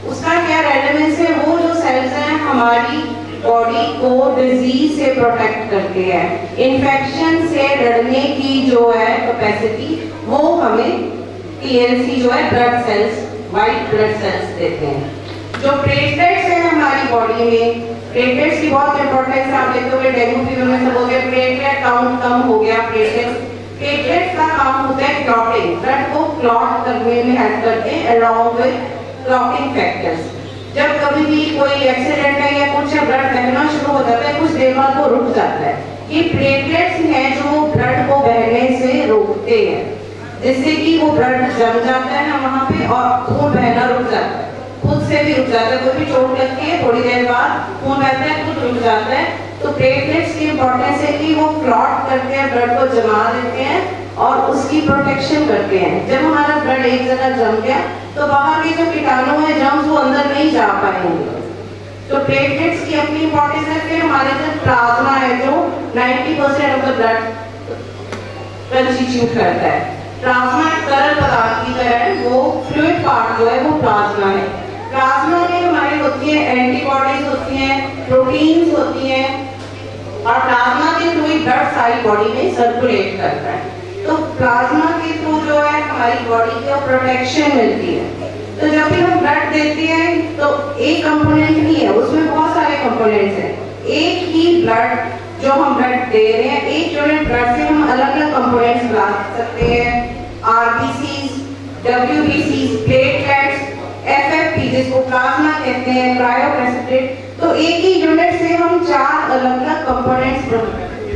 उसका क्या रेलेवेंस है, वो जो सेल्स हैं हमारी बॉडी को डिजीज से प्रोटेक्ट करते हैं। इन्फेक्शन से लड़ने की जो है कैपेसिटी वो हमें TLC जो है blood cells, white blood cells देते हैं। जो प्लेटलेट्स हैं हमारी बॉडी में, प्लेटलेट्स की बहुत इंपॉर्टेंस आप देखते हो, डेंगू फीवर में सब हो गया, प्लेटलेट काउंट कम हो गया। प्लेटलेट्स का काम होता है क्लॉटिंग, ब्लड को क्लॉट करने में हेल्प करते हैं अलॉन्ग विद क्लॉटिंग फैक्टर्स। जब कभी भी कोई एक्सीडेंट है या कुछ ब्लड बहना शुरू हो जाता है, कुछ देर बाद वो रुक जाता है। ये प्लेटलेट्स हैं जो ब्लड को बहने से रोकते हैं, जिससे कि वो ब्लड जम जाता है वहाँ पे और खून बहना रुक जाता है, खुद से भी रुक जाता है। कोई भी चोट लगती है, थोड़ी देर बाद खून बहता है, खुद रुक जाता है। तो प्लेटलेट्स की इंपॉर्टेंस है कि वो क्लॉट करते हैं, ब्लड को जमा देते हैं और उसकी प्रोटेक्शन करते हैं। जब हमारा ब्लड एक जगह जम गया तो बाहर के जो कीटाणु है, जर्म्स, वो अंदर नहीं जा पाएंगे। तो प्लेटलेट्स की अपनी इंपॉर्टेंस है। फिर हमारे अंदर प्लाज्मा है, जो 90% ऑफ द ब्लड कंस्टिट्यूट करता है। प्लाज्मा एक तरल पदार्थ की तरह है, वो फ्लूइड पार्ट जो है वो प्लाज्मा है। प्लाज्मा में हमारी होती है एंटीबॉडीज होती हैं, प्रोटीन्स होती हैं, और प्लाज्मा के थ्रू ही ब्लड सारी बॉडी में सर्कुलेट करता है। तो प्लाज्मा के थ्रू जो है हमारी बॉडी को प्रोटेक्शन मिलती है। तो जब भी हम ब्लड देते हैं तो एक कंपोनेंट नहीं है, उसमें बहुत सारे कंपोनेंट कंपोनेंट्स हैं। एक ही ब्लड जो हम ब्लड दे रहे हैं, एक यूनिट ब्लड से हम अलग अलग कंपोनेंट्स बना सकते हैं। आरबीसीज, डब्ल्यूबीसीज, प्लेटलेट्स, एफएफपी जिसको प्लाज्मा कहते हैं, क्रायोप्रेसिपिटेट। तो एक ही यूनिट से हम 4 अलग अलग कंपोनेंट्स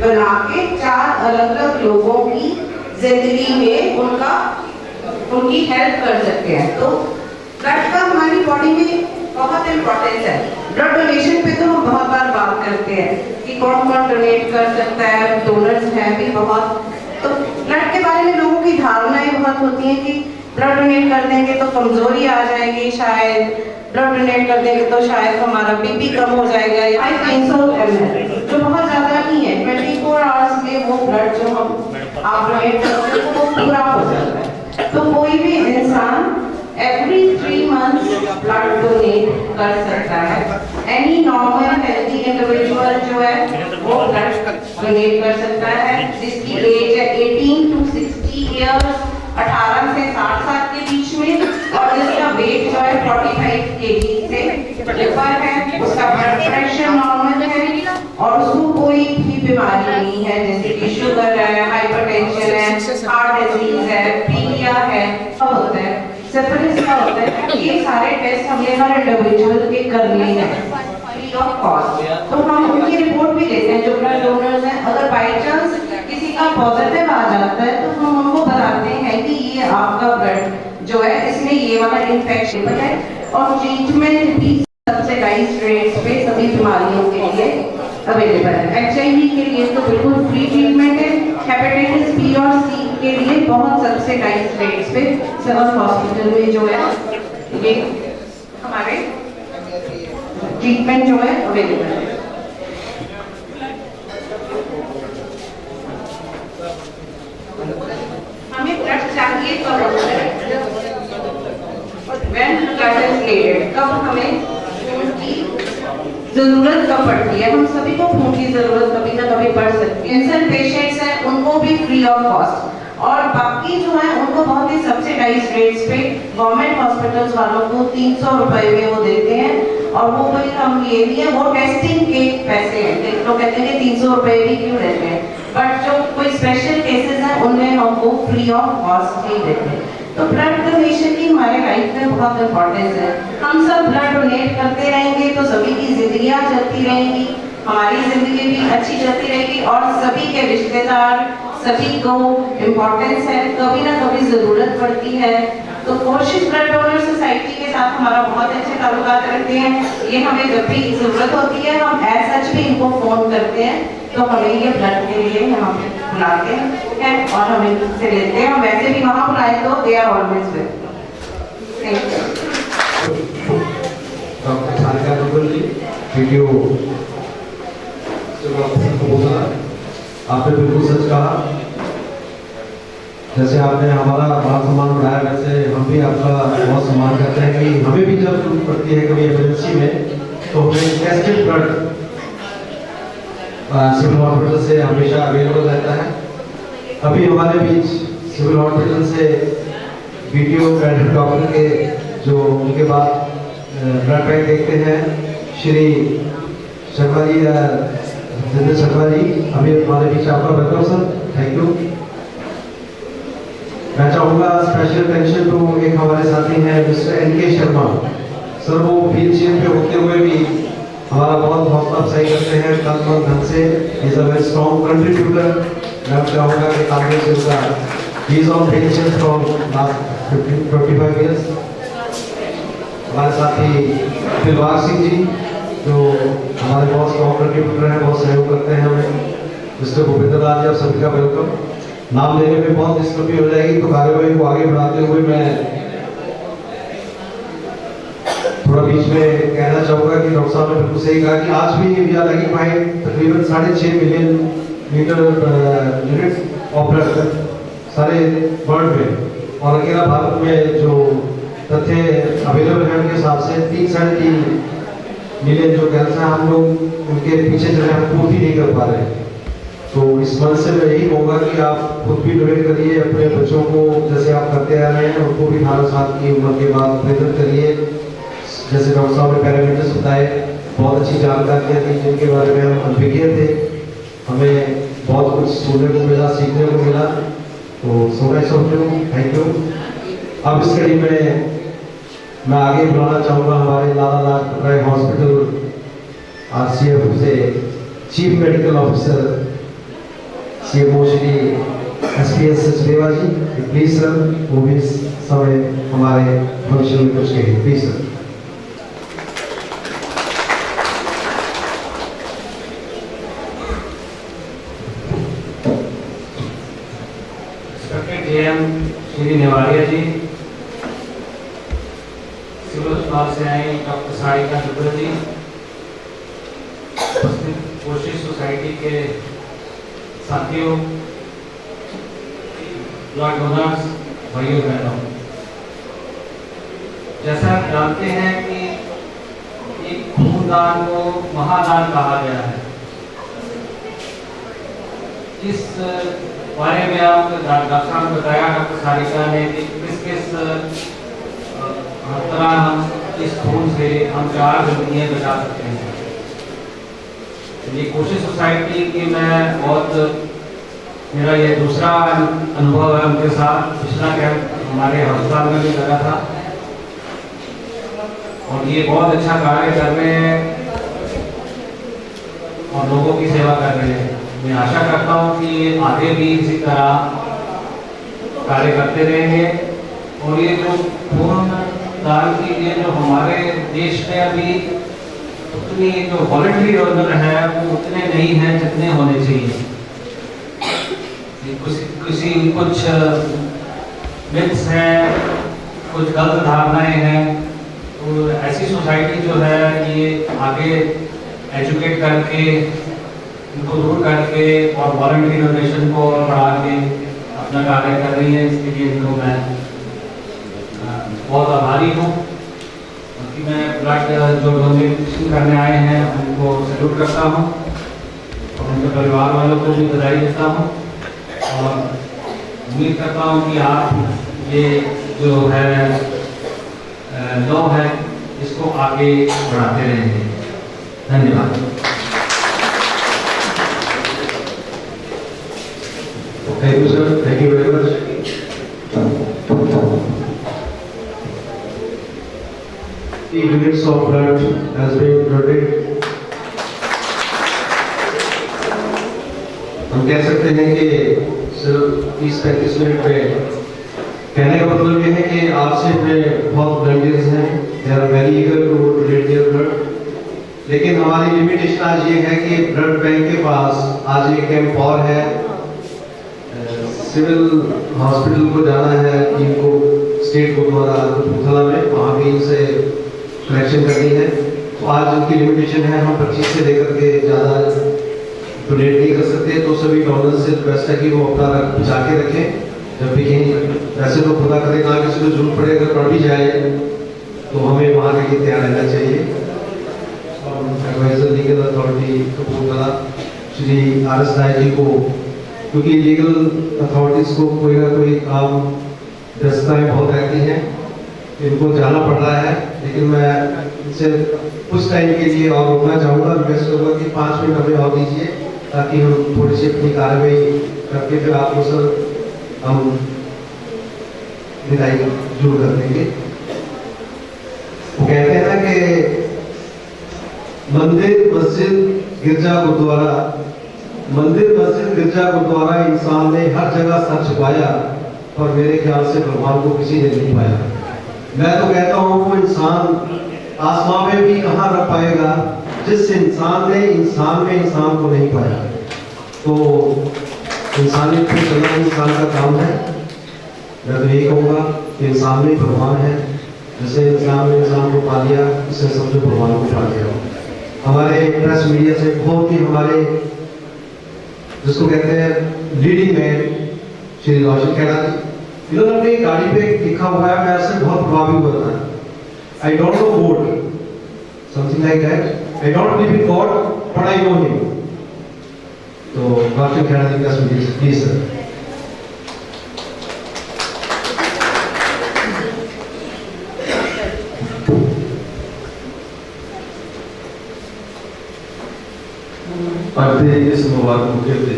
बना के 4 अलग अलग लोगों की जिंदगी में उनकी हेल्प कर सकते हैं। तो ब्लड का हमारी बॉडी में बहुत इम्पोर्टेंस है। ब्लड डोनेशन पे तो हम बहुत बार बात करते हैं कि कौन कौन डोनेट कर सकता है, डोनर्स हैं भी बहुत। तो ब्लड के बारे में लोगों की धारणाएं बहुत होती हैं कि ब्लड डोनेट कर देंगे तो कमजोरी आ जाएगी, शायद ब्लड डोनेट कर देंगे तो शायद हमारा बीपी कम हो जाएगा। 300 ml जो बहुत ज्यादा नहीं है, 24 आवर्स में वो ब्लड जो आप डोनेट करते हैं वो पूरा हो जाता है। तो कोई भी इंसान every 3 months ब्लड डोनेट कर सकता है। एनी नॉर्मल हेल्थी इंडिविजुअल जो है वो ब्लड डोनेट कर सकता है जिसकी एज है 18 to 60 ईयर्स, 18 से 60 साल के बीच में, और जिसका वेट जो है 45 kg से ऊपर है, उसका ब्लड प्रेशर नॉर्मल है और उसको कोई भी बीमारी नहीं है जैसे कि शुगर है, हाइपरटेंशन है, हार्ट डिजीज है, पीलिया है, होता है सिफिलिस का होता है। ये सारे टेस्ट हमें हर इंडिविजुअल के करने हैं फ्री ऑफ कॉस्ट। तो हम उनकी रिपोर्ट भी देते हैं जो ब्लड डोनर्स हैं। अगर बाई चांस किसी का पॉजिटिव आ जाता है तो हम उनको बताते हैं कि ये आपका ब्लड जो है इसमें ये वाला इन्फेक्शन है, और ट्रीटमेंट भी सब्सिडाइज्ड रेट्स पे सभी बीमारियों के लिए अवेलेबल है। एचआईवी के लिए तो बिल्कुल फ्री ट्रीटमेंट है। हेपेटाइटिस बी और सी के लिए बहुत सब्सिडाइज्ड रेट्स पे सिविल हॉस्पिटल में जो है ये हमारे ट्रीटमेंट जो है अवेलेबल है। हमें ब्लड चाहिए कब होता है? When blood is needed, कब हमें खून की जरूरत कब पड़ती है? हम सभी को खून की जरूरत कभी ना कभी पड़ सकती है। कैंसर पेशेंट्स हैं उनको भी फ्री ऑफ कॉस्ट, और बाकी जो है उनको बहुत ही सब्सिडाइज्ड रेट्स पे गवर्नमेंट हॉस्पिटल्स वालों को 300 रुपए में वो देते हैं। और वो कोई हम ये नहीं है, वो टेस्टिंग के पैसे हैं। लोग कहते हैं कि 300 रुपए भी क्यों देते हैं, बट जो कोई स्पेशल केसेस हैं उनमें हमको फ्री ऑफ कॉस्ट ही देते हैं। तो ब्लड डोनेशन की हमारे लाइफ में बहुत इंपॉर्टेंस है। हम सब ब्लड डोनेट करते रहेंगे तो सभी की जिंदगियां चलती रहेंगी, हमारी जिंदगी भी अच्छी चलती रहेगी, और सभी के रिश्तेदार, सभी को इम्पोर्टेंस है, कभी ना कभी जरूरत पड़ती है। तो कोशिश ब्लड डोनर सोसाइटी के साथ हमारा बहुत अच्छे ताल्लुकात रखते हैं। ये हमें जब भी जरूरत होती है हम एज सच भी इनको फोन करते हैं, तो हमें ये ब्लड के लिए यहाँ पे बुलाते हैं और हम इनसे लेते हैं। हम वैसे भी वहाँ बुलाए तो they are always with. Thank you. Doctor Sarika Duggal ji, video आपने बिल्कुल सच कहा। जैसे आपने हमारा मान सम्मान बढ़ाया, वैसे हम भी आपका बहुत सम्मान करते हैं कि हमें भी जब जरूरत पड़ती है कभी इमरजेंसी में तो हमें टेस्टेड ब्लड सिविल हॉस्पिटल से हमेशा अवेलेबल रहता है। अभी हमारे बीच सिविल हॉस्पिटल से वीडियो कैडेट डॉक्टर के जो उनके बाद ब्लड बैंक देखते हैं श्री शर्मा जी, जितेंद्र शर्मा जी, अभी हमारे बीच आपका वेलकम सर, थैंक यू। मैं चाहूँगा स्पेशल टेंशन तो एक हमारे साथी हैं मिस्टर एनके शर्मा सर, वो व्हील चेयर पे होते हुए भी हमारा बहुत हौसला अफजाई करते हैं तन मन धन से। Is a very strong contributor. मैं चाहूँगा कि कांग्रेस का he is on wheel chair from last 25 years. हमारे साथी दिलबाग सिंह जी जो हमारे बहुत स्ट्रॉन्ग कंट्रीब्यूटर हैं, बहुत सहयोग करते हैं हमें। मिस्टर भूपेंद्र लाल जी, आप सभी का वेलकम। नाम लेने में बहुत दिलचस्पी हो जाएगी, तो कार्यवाही को आगे बढ़ाते हुए मैं थोड़ा बीच में कहना चाहूँगा कि डॉक्टर साहब ने बिल्कुल सही कहा कि आज भी इंडिया लगी पाए तकरीबन 6.5 million litre unit of blood सारे वर्ल्ड में, और अकेला भारत में जो तथ्य अवेलेबल है उनके हिसाब से 3-3.5 मिलियन जो कैंसर हम लोग उनके पीछे जो है पूर्ति नहीं कर पा रहे हैं। तो इस मंच से मैं यही कहूँगा कि आप खुद भी डोनेट करिए, अपने बच्चों को जैसे आप करते आ रहे हैं उनको भी 18 साल की उम्र के बाद प्रेरित करिए। जैसे डॉक्टर साहब ने पैरामीटर्स बताए, बहुत अच्छी जानकारियाँ दी जिनके बारे में हम अनभिज्ञ थे। हमें बहुत कुछ सुनने को मिला, सीखने को मिला। तो so nice of you, thank you. अब इस कड़ी में मैं आगे बुलाना चाहूँगा हमारे लाला लाजपत राय हॉस्पिटल RCF से chief medical officer CMO Shri SPS Sachdeva ji. Please sir, वो भी इस समय हमारे फंक्शन में कुछ कहें, please sir. JM Shri Newalia ji, civil अस्पताल से आए डॉक्टर सारिका दुबे जी, कोशिश सोसाइटी के साथियों, ब्लड डोनर्स, भाइयों बहनों, जैसा आप जानते हैं कि एक खूनदान को महादान कहा गया है। इस बारे में आप डॉक्टर साहब ने बताया, डॉक्टर सारिका ने, कि किस तरह हम इस खून से हम 4 जिंदगियां बचा सकते हैं। ये कोशिश सोसाइटी की मैं बहुत, मेरा ये दूसरा अनुभव है उनके साथ। पिछला कैंप हमारे अस्पताल में भी लगा था और ये बहुत अच्छा कार्य कर रहे हैं और लोगों की सेवा कर रहे हैं। मैं आशा करता हूँ कि ये आगे भी इसी तरह कार्य करते रहेंगे। और ये जो खून दान की ये जो हमारे देश में अभी उतनी जो वॉलंटरी डोनर है वो उतने नहीं हैं जितने होने चाहिए। कुछ मिथ्स हैं, कुछ गलत धारणाएं हैं। तो ऐसी सोसाइटी जो है ये आगे एजुकेट करके, इनको दूर करके और वॉलंटरी डोनेशन को बढ़ा के अपना कार्य कर रही है। इसके लिए इनको मैं बहुत आभारी हूँ। कि मैं ब्लड जो डोनेशन करने आए हैं उनको सैल्यूट करता हूँ और उनके परिवार वालों को भी बधाई देता हूँ और उम्मीद करता हूँ कि आप ये जो है लॉ है इसको आगे बढ़ाते रहेंगे। धन्यवाद। Thank you sir, thank you very much. Units of blood has been donated. हम कह सकते हैं कि सिर्फ 30-35 मिनट में, कहने का मतलब ये है कि आपसे में बहुत वॉलंटियर्स हैं, they are very eager to donate their blood. लेकिन हमारी लिमिटेशन आज ये है कि ब्लड बैंक के पास आज एक कैंप और है, सिविल हॉस्पिटल को जाना है टीम को, स्टेट गुरुद्वारा कपूरथला में, वहाँ भी इनसे कलेक्शन करनी है। तो आज उनकी लिमिटेशन है, हम 25 से लेकर के ज़्यादा डोनेट नहीं कर सकते। तो सभी डोनर्स से रिक्वेस्ट है कि वो अपना बचा के रखें। जब भी कहीं, वैसे तो खुदा करे ना किसी को जरूरत पड़े, अगर पड़ भी जाए तो हमें वहाँ के लिए तैयार रहना चाहिए। Advisor legal authority Kapurthala Shri RS Rai ji को, क्योंकि लीगल अथॉरिटीज़ को कोई ना कोई काम व्यस्तताएँ बहुत रहती हैं, इनको जाना पड़ रहा है। लेकिन मैं इनसे कुछ टाइम के लिए और रुकना चाहूँगा, रिक्वेस्ट करूँगा कि 5 मिनट हमें और दीजिए ताकि हम थोड़ी सी अपनी कार्रवाई करके फिर आपको सर हम विदाई जरूर कर देंगे। वो कहते हैं ना कि मंदिर मस्जिद गिरजा गुरुद्वारा, मंदिर मस्जिद गिरजा गुरुद्वारा इंसान ने हर जगह सर छुपाया, पर मेरे ख्याल से भगवान को किसी ने नहीं पाया। मैं तो कहता हूँ वो इंसान आसमां में भी कहाँ रख पाएगा जिस इंसान ने इंसान में इंसान को नहीं पाया। तो इंसानियत पे चलना इंसान का काम है। मैं तो यही कहूँगा कि इंसान में भगवान है, जैसे इंसान ने इंसान को पा लिया, इससे समझो भगवान को पा लिया। हमारे प्रेस मीडिया से बहुत ही हमारे जिसको कहते हैं लीडिंग मैन श्री रोशन खेड़ा जी, इन्होंने अपनी गाड़ी पे लिखा हुआ है, मैं उससे बहुत प्रभावित हुआ था। I don't know God, something like that. I don't believe in God, but I know Him. तो रोशन खेड़ा जी का सुनिए प्लीज सर। ਅੱਜ ਦੇ ਇਸ ਮੁਬਾਰਕ ਮੌਕੇ ਤੇ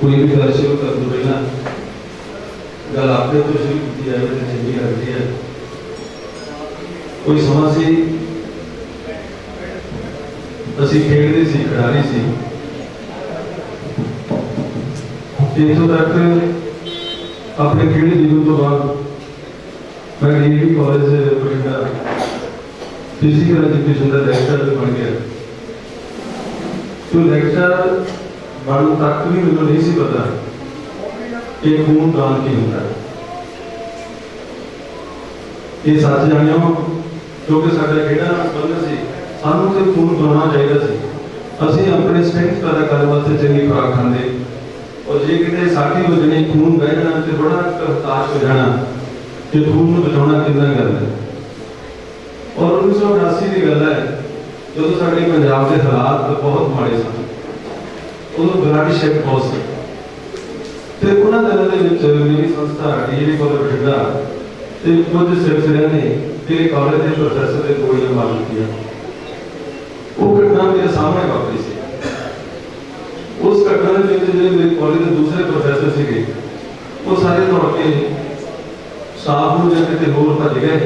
ਕੋਈ ਵੀ ਗੱਲ ਸ਼ੁਰੂ ਕਰਨ ਤੋਂ ਪਹਿਲਾਂ ਗੱਲ ਆਪਣੇ ਤੋਂ ਸ਼ੁਰੂ ਕੀਤੀ ਜਾਵੇ ਤਾਂ ਚੰਗੀ ਲੱਗਦੀ ਹੈ। ਕੋਈ ਸਮਾਂ ਸੀ ਅਸੀਂ ਖੇਡਦੇ ਸੀ, ਖਿਡਾਰੀ ਸੀ, ਇੱਥੋਂ ਤੱਕ ਆਪਣੇ ਖੇਡ ਜੀਵਨ ਤੋਂ ਬਾਅਦ मैं DAV college Bathinda physical education का लेक्चर बन गया। तो लेक्चर बनने तक भी मुझे नहीं सी पता कि खून दान की होता है। ये सच जाने क्योंकि साडा खेड़ा संबंध सी, सानू ते खून पाना चाहिए सी। असीं अपने स्ट्रेंथ पैदा करने वास्ते चंगी खुराक खांदे और जे किते साडी वजने खून बह जाना ते बड़ा हताश हो जाना कि खून को बचाना कितना गल है। और 1988 की गल है जो साडे पंजाब के हालात बहुत माड़े सन, उदों ब्लड शेक बहुत सी ते उन्हां दिनां दे विच मेरी संस्था डीएवी कॉलेज बठिंडा ते कुछ सिलसिलियां ने ते कॉलेज के प्रोफैसर ने गोलियां मार दित्तियां। वो घटना मेरे सामने वापरी सी। उस घटना दे विच जिहड़े मेरे कॉलेज के दूसरे प्रोफैसर सीगे वो सारे दौड़ के साहब ਨੂੰ ਜਾਂ ਕਿਤੇ ਹੋਰ ਭੱਜ ਗਏ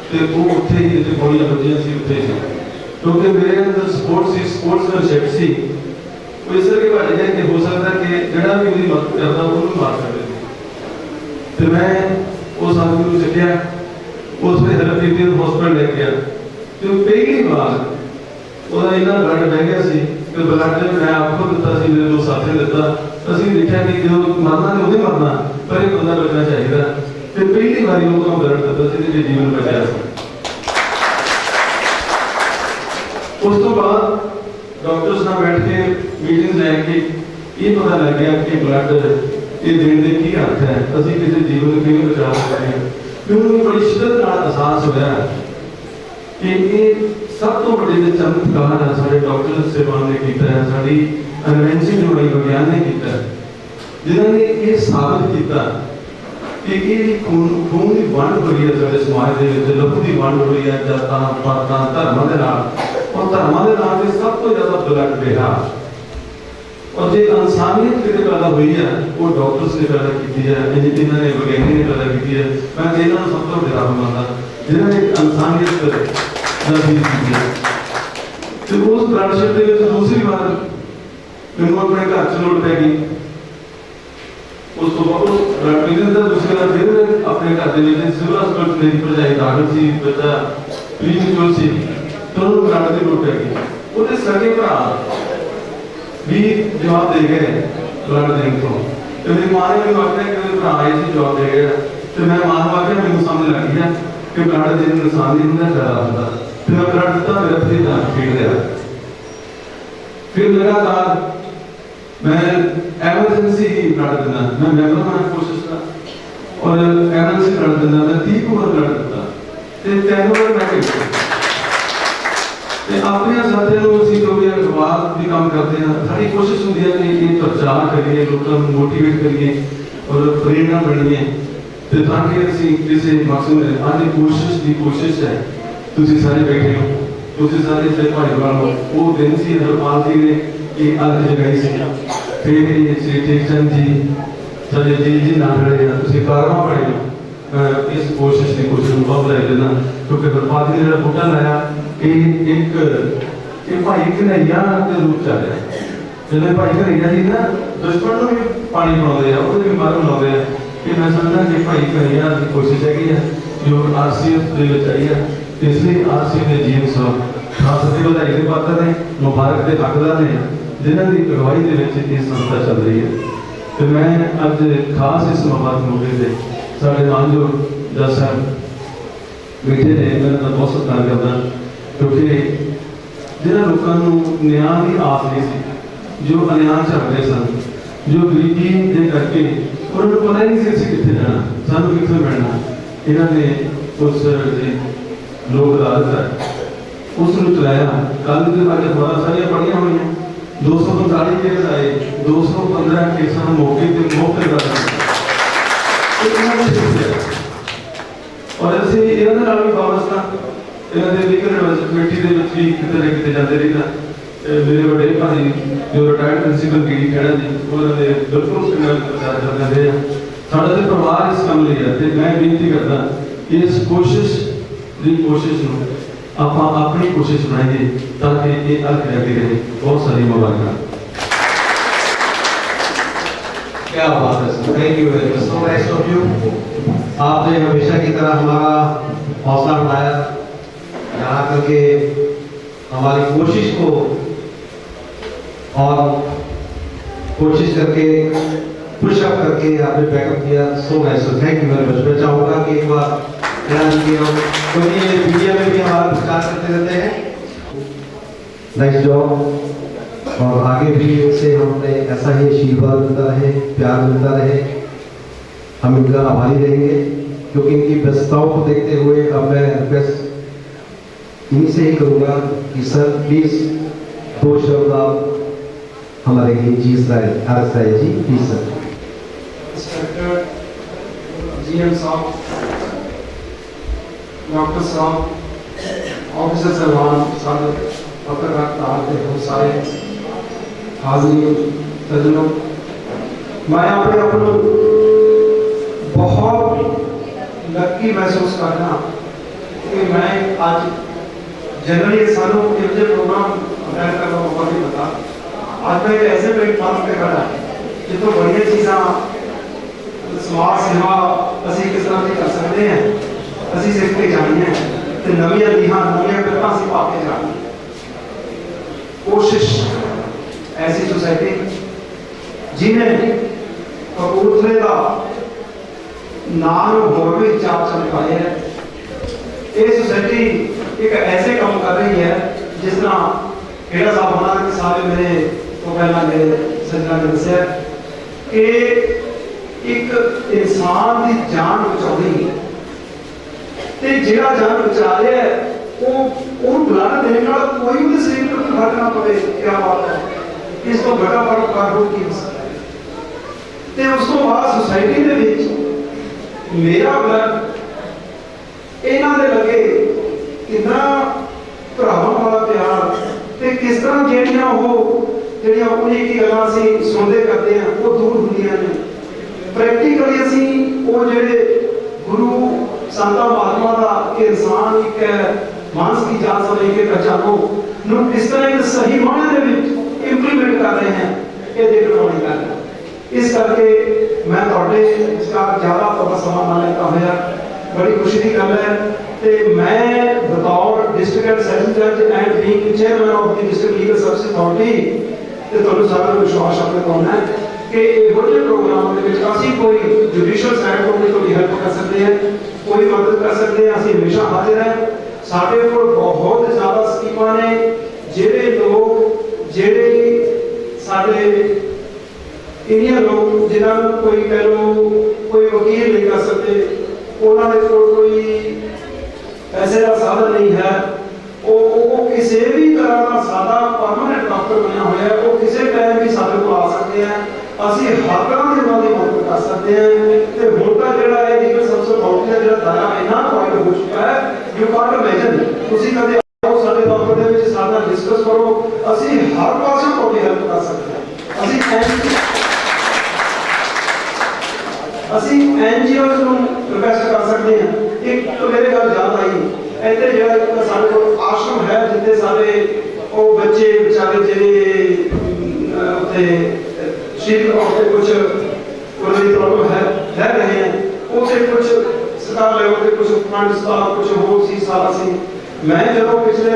ਤੇ ਉਹ ਉੱਥੇ ਹੀ ਜਿੱਥੇ ਗੋਲੀਆਂ ਵੱਜੀਆਂ ਸੀ ਉੱਥੇ ਸੀ। ਕਿਉਂਕਿ ਮੇਰੇ ਅੰਦਰ ਸਪੋਰਟਸਮੈਨਸ਼ਿਪ ਸੀ। ਉਹ ਇਸ ਕਰਕੇ ਭੱਜ ਗਏ ਕਿ ਹੋ ਸਕਦਾ ਕਿ ਜਿਹੜਾ ਵੀ ਉਹਦੀ ਮਦਦ ਕਰਦਾ ਉਹਨੂੰ ਮਾਰ ਸਕਦੇ ਸੀ। ਤੇ ਮੈਂ ਉਸ ਆਦਮੀ ਨੂੰ ਚੱਕਿਆ, ਉਸ ਵੇਲੇ ਹੈਲਪ ਕੀਤੀ, ਹਸਪਤਾਲ ਲੈ ਗਿਆ ਤੇ ਉਹ ਪਹਿਲੀ ਵਾਰ ਉਹਦਾ ਇੰਨਾ ਬਲੱਡ ਵਹਿ ਗਿਆ ਸੀ ਕਿ ਬਲੱਡ ਮੈਂ ਆਪ ਖੁਦ ਦਿੱਤਾ ਸੀ, ਮੇਰੇ ਦੋ ਸਾਥੀ ਨੇ ਦਿੱਤਾ। ਅਸੀਂ ਦੇਖਿਆ ਕਿ ਜਦੋਂ ਮਰਨਾ ਤੇ ਉਹਦੇ ਮਰਨਾ, ਪਰ ਇਹ ਬੰਦਾ ਬਚਣਾ ਚਾਹੀਦਾ ਤੇ ਪਹਿਲੀ ਵਾਰੀ ਉਹ ਬਲੱਡ ਦਿੱਤਾ ਸੀ ਤੇ ਜੀਵਨ ਬਚਿਆ ਸੀ। ਉਸ ਤੋਂ ਬਾਅਦ ਡਾਕਟਰਸ ਨਾਲ ਬੈਠ ਕੇ ਮੀਟਿੰਗ ਲੈ ਕੇ ਇਹ ਪਤਾ ਲੱਗ ਗਿਆ ਕਿ ਬਲੱਡ ਇਹ ਦੇਣ ਦੇ ਕੀ ਅਰਥ ਹੈ, ਅਸੀਂ ਕਿਸੇ ਜੀਵਨ ਨੂੰ ਕਿਵੇਂ ਬਚਾ ਸਕਦੇ ਹਾਂ। ਮੈਨੂੰ ਬੜੀ ਸ਼ਿੱਦਤ ਨਾਲ ਅਹਿਸਾਸ ਹੋਇਆ ਕਿ ਇਹ ਸਭ ਤੋਂ ਵੱਡੇ ਚਮਤਕਾਰ ਹੈ ਸਾਡੇ ਡਾਕਟਰ ਸੇਵਾਨ ਨੇ ਕੀਤਾ ਹੈ, ਸਾਡੀ ਇਨਵੈਂਸ਼ਨ ਜੋ ਹੋਈ ਵਿਗਿਆਨ ਨੇ ਕੀਤਾ ਹੈ, ਜਿਨ੍ਹਾਂ ਨੇ ਇਹ ਸਾਬਤ ਕੀਤਾ ਕਿ ਇਹ ਖੂਨ ਦੀ ਵੰਡ ਹੋਈ ਹੈ ਸਾਡੇ ਸਮਾਜ ਦੇ ਵਿੱਚ, ਲਹੂ ਦੀ ਵੰਡ ਹੋਈ ਹੈ ਜਾਤਾਂ ਪਾਤਾਂ ਧਰਮਾਂ ਦੇ ਨਾਲ, और धर्मां दे नाम ते सब तो ज्यादा ब्लड बेहा। और जो इंसानियत किते पैदा हुई है वो डॉक्टर्स ने पैदा की है, इन्होंने ने विज्ञानी ने पैदा की है। मैं इन्हों सब तो बड़ा मानता जिन्होंने इंसानियत दा बीज की है। तो उस ब्लडशिप के दूसरी बार मैनूं अपने घर च लोड़ पै गई। उस तो बाद उस ब्लड बिजनेस का दूसरी बार फिर अपने घर के सिविल हॉस्पिटल मेरी भरजाई दाखिल सी, बच्चा प्रीमेच्योर सी, तो ब्लड की लोड़ पै गई। वो सगे भरा भी जवाब दे गए ब्लड देने को। तो मेरी मां ने मैंने आख्या कि मेरे भरा आए थे जवाब दे गए, तो मैं मां को आख्या मैंने समझ लग गया कि ब्लड देने नुकसान नहीं होता, फायदा होता। फिर मैं ब्लड दिता, मेरा फिर जान ठीक रहा। फिर लगातार मैं एमरजेंसी ब्लड देना, मैं मैंबर बना कोशिश करा और एमरजेंसी ब्लड देना, मैं 30 को ब्लड दिता ते 3 बार मैं अपने साथियों को ਅਸੀਂ ਜੋ ਵੀ ਅਖਬਾਰ ਵੀ ਕੰਮ ਕਰਦੇ ਹਾਂ, ਸਾਡੀ ਕੋਸ਼ਿਸ਼ ਹੁੰਦੀ ਹੈ ਕਿ ਇਹ ਪ੍ਰਚਾਰ ਕਰੀਏ, ਲੋਕਾਂ ਨੂੰ ਮੋਟੀਵੇਟ ਕਰੀਏ ਔਰ ਪ੍ਰੇਰਣਾ ਬਣੀਏ ਤੇ ਤਾਂ ਕਿ ਅਸੀਂ ਕਿਸੇ ਮਕਸਦ ਦੇ ਆਦੀ ਕੋਸ਼ਿਸ਼ ਹੈ। ਤੁਸੀਂ ਸਾਰੇ ਬੈਠੇ ਹੋ, ਤੁਸੀਂ ਸਾਰੇ ਸੇ ਭਾਈਵਾਲ ਹੋ। ਉਹ ਦਿਨ ਸੀ ਹਰਪਾਲ ਜੀ ਨੇ ਇਹ ਅੱਗ ਜਗਾਈ ਸੀ, ਫਿਰ ਇਹ ਸ੍ਰੀ ਟੇਕਚੰਦ ਜੀ ਸਾਡੇ ਜੀ ਨਾਲ ਰਹੇ ਆ, ਤੁਸੀਂ ਕਾਰਵਾ ਪੜੇ ਹੋ। इस कोशिश की कोशिश में बहुत ले लेना क्योंकि हरपाल जी ने जो बूटा लाया एक भाई कन्हैया के रूप च आ रहा। जो भाई कन्हैया जी ना दुश्मन को भी पानी पिलाते हैं, वो भी मार लाते हैं कि मैं समझदा कि भाई कन्हैया की कोशिश है जो आरसीएफ के आई है, इसलिए आरसीएफ के जीएम साहब खास अति बधाई के पात्र ने, मुबारक के हकदार ने, जिन्हों की अगवाई के संस्था चल रही है। तो मैं अज खास इस मुबारक मौके पर साढ़े मानयोग जज साहब बैठे ने, मैं बहुत सत्कार करता क्योंकि जिन्होंने लोगों को न्याय की आस नहीं सी, जो अन्याय झड़ रहे सन, जो गरीबी के करके उन्होंने पता ही नहीं सी असीं कित्थे जाना, सानूं कित्थों मिलना। इन्होंने उस लोक अदालत है उसनूं चलाया। कल जो अज अखबारां सारियां पढ़ियां होईयां 245 केस आए, 215 केसां मौके पर मुफ्त कर और ऐसे इन्होंने भी वाबस्ता इन्होंने लीगल एडवाइजरी कमेटी के भी कितने कितने जाते रहिदा मेरे बड़े भाई जो रिटायर्ड प्रिंसीपल कीड़ी खड़ा जी उन्होंने बिल्कुल प्रचार कर रहे हैं साढ़ा तो परिवार इस काम लिए है मैं बेनती करता इस कोशिश आप अपनी कोशिश बनाइए ताकि ये हल करके रहे। बहुत सारी मुबारक। क्या बात है sir, thank you very much, so nice of you. आपने हमेशा की तरह हमारा हौसला बढ़ाया, यहाँ करके हमारी कोशिश को और कोशिश करके पुशअप करके आपने बैकअप किया। So nice, thank you very much. मैं चाहूँगा कि एक बार क्योंकि ये मीडिया में भी हमारा प्रचार करते रहते हैं। नाइस जॉब, और आगे भी इनसे हमें ऐसा ही आशीर्वाद मिलता रहे, प्यार मिलता रहे। हम इनका आभारी रहेंगे क्योंकि इनकी व्यस्तताओं को देखते हुए अब मैं रिक्वेस्ट इन्हीं से ही करूँगा कि सर प्लीज़ 2 शब्द आप हमारे लिए जी Rai ji please sir. GM साहब, डॉक्टर साहब, ऑफिसर साहबान, सारे पत्रकार के बहुत सारे हाजिर सज्जनों, मैं अपने अपनों बहुत लकी महसूस करना कि मैं आज जनरली सालों के मुझे प्रोग्राम अटेंड करने का मौका नहीं पता। आज मैं ऐसे प्लेटफॉर्म पे खड़ा जितो बढ़िया चीज़ा समाज सेवा असी किस तरह से कर सकते हैं, असी सीख के जानी है तो नविया लीहां नविया गल्लां असी पा के जानी। कोशिश ऐसी सोसाइटी जिन्हें कपूरथले का नाम होर भी चाप चमकाए है, ये सोसाइटी एक ऐसे काम कर रही है जिस तरह खेड़ा साहब होना के सारे मेरे तो पहला मेरे सज्जना ने दसिया कि एक इंसान की जान बचानी ते जिहड़ा जान बचा रहा है वो बुलाना देने वाला कोई भी शरीर पर फर्क ना पवे। क्या बात है, इस तो बड़ा फर्क कारो की हो सकता है। ते उस तो बाद सोसाइटी दे विच मेरा ब्लड इन्हां दे लगे कितना भरावां वाला प्यार ते किस तरह ਜਿਹੜੀਆਂ उन्हीं की गल्लां ਅਸੀਂ सुनते करते हैं वो दूर ਹੁੰਦੀਆਂ ਨੇ। प्रैक्टिकली ਅਸੀਂ ਉਹ ਜਿਹੜੇ गुरु संता महात्मा का इंसान एक मानस की जात समझ के पहचानो नु किस तरह एक सही मायने दे विच इंप्लीमेंट कर रहे हैं, ये देखना वाली गल है। इस करके मैं ਤੁਹਾਡੇ ਵਿਚਕਾਰ ਜ਼ਿਆਦਾ ਤੁਹਾਡਾ ਸਮਾਂ ਨਾ ਲੈਂਦਾ ਹੋਇਆ बड़ी खुशी की गल है ते मैं बतौर डिस्ट्रिक्ट सेशन जज and being chairman of the district legal service authority ते ਤੁਹਾਨੂੰ ਸਾਰਿਆਂ ਨੂੰ ਵਿਸ਼ਵਾਸ ਆਪਣੇ ਕੋਲ ਹੈ कि ਇਹੋ ਜਿਹੇ ਪ੍ਰੋਗਰਾਮਾਂ ਦੇ ਵਿੱਚ ਅਸੀਂ ਕੋਈ ਜੁਡੀਸ਼ੀਅਲ ਸਾਈਡ ਤੋਂ ਵੀ ਤੁਹਾਡੀ ਹੈਲਪ ਕਰ ਸਕਦੇ ਹਾਂ, ਕੋਈ ਮਦਦ ਕਰ ਸਕਦੇ ਹਾਂ। ਅਸੀਂ ਹਮੇਸ਼ਾ ਹਾਜ਼ਰ ਹਾਂ। ਸਾਡੇ ਕੋਲ ਬਹੁਤ ਜ਼ਿਆਦਾ ਸਕੀਮਾਂ ਨੇ ਜਿਹੜੇ ਲੋਕ ਜਿਹੜੇ ਸਾਡੇ ਇੰਡੀਆ ਲੋਕ ਜਿਨ੍ਹਾਂ ਨੂੰ ਕੋਈ ਕਹਿ ਲਓ ਕੋਈ ਵਕੀਲ ਨਹੀਂ ਕਰ ਸਕਦੇ, ਉਹਨਾਂ ਦੇ ਕੋਲ ਕੋਈ ਪੈਸੇ ਦਾ ਸਾਧਨ ਨਹੀਂ ਹੈ, ਉਹ ਕਿਸੇ ਵੀ ਤਰ੍ਹਾਂ ਦਾ ਸਾਡਾ ਪਰਮਾਨੈਂਟ ਡਾਕਟਰ ਬਣਿਆ ਹੋਇਆ ਹੈ, ਉਹ ਕਿਸੇ ਟਾਈਮ ਵੀ ਸਾਡੇ ਕੋਲ ਆ ਸਕਦੇ ਆ। ਅਸੀਂ ਹਰ ਤਰ੍ਹਾਂ ਦੀ ਉਹਨਾਂ ਦੀ ਮਦਦ ਕਰ ਸਕਦੇ ਹਾਂ। ਤੇ ਹੁਣ ਤਾਂ ਜਿਹੜਾ ਇਹ ਲੀਗਲ ਸਰਵਿਸ ਅਥਾਰਟੀ ਦਾ ਜਿਹੜਾ ਦਾਇਰਾ ਇੰਨਾ ਵਾਈਡ ਹੋ ਚੁੱਕਾ ਹੈ, ਯੂ ਕਾਂਟ ਇਮੇਜਿਨ। ਤੁਸੀਂ ਕਦੇ ਆਓ ਸਾਡੇ ਦਫ਼ਤਰ ਦੇ ਵਿੱਚ ਸਾਡੇ ਨਾਲ ਡਿਸਕਸ ਕਰੋ, ਅਸੀਂ ਹਰ ਪਾਸੇ ਤੁਹਾਡੀ ਹੈਲਪ ਕਰ ਸਕਦੇ ਹਾਂ। ਅਸੀਂ NGOs ਨੂੰ ਰਿਕਵੈਸਟ ਕਰ ਸਕਦੇ ਹਾਂ। ਇੱਕ ਮੇਰੇ ਗੱਲ ਯਾਦ ਆਈ, ਇੱਥੇ ਜਿਹੜਾ ਸਾਡੇ ਕੋਲ ਆਸ਼ਰਮ ਹੈ ਜਿੱਥੇ ਸਾਰੇ ਉਹ ਬੱਚੇ ਵਿਚਾਰੇ ਜਿਹੜੇ ਉੱਥੇ ਸ਼ਹੀਦ ਹੋਏ कुछ उनकी प्रॉब्लम है रह रहे हैं, उसे कुछ सरकार लेवल पे कुछ फंड्स का कुछ हो सी सारा सी। मैं जब पिछले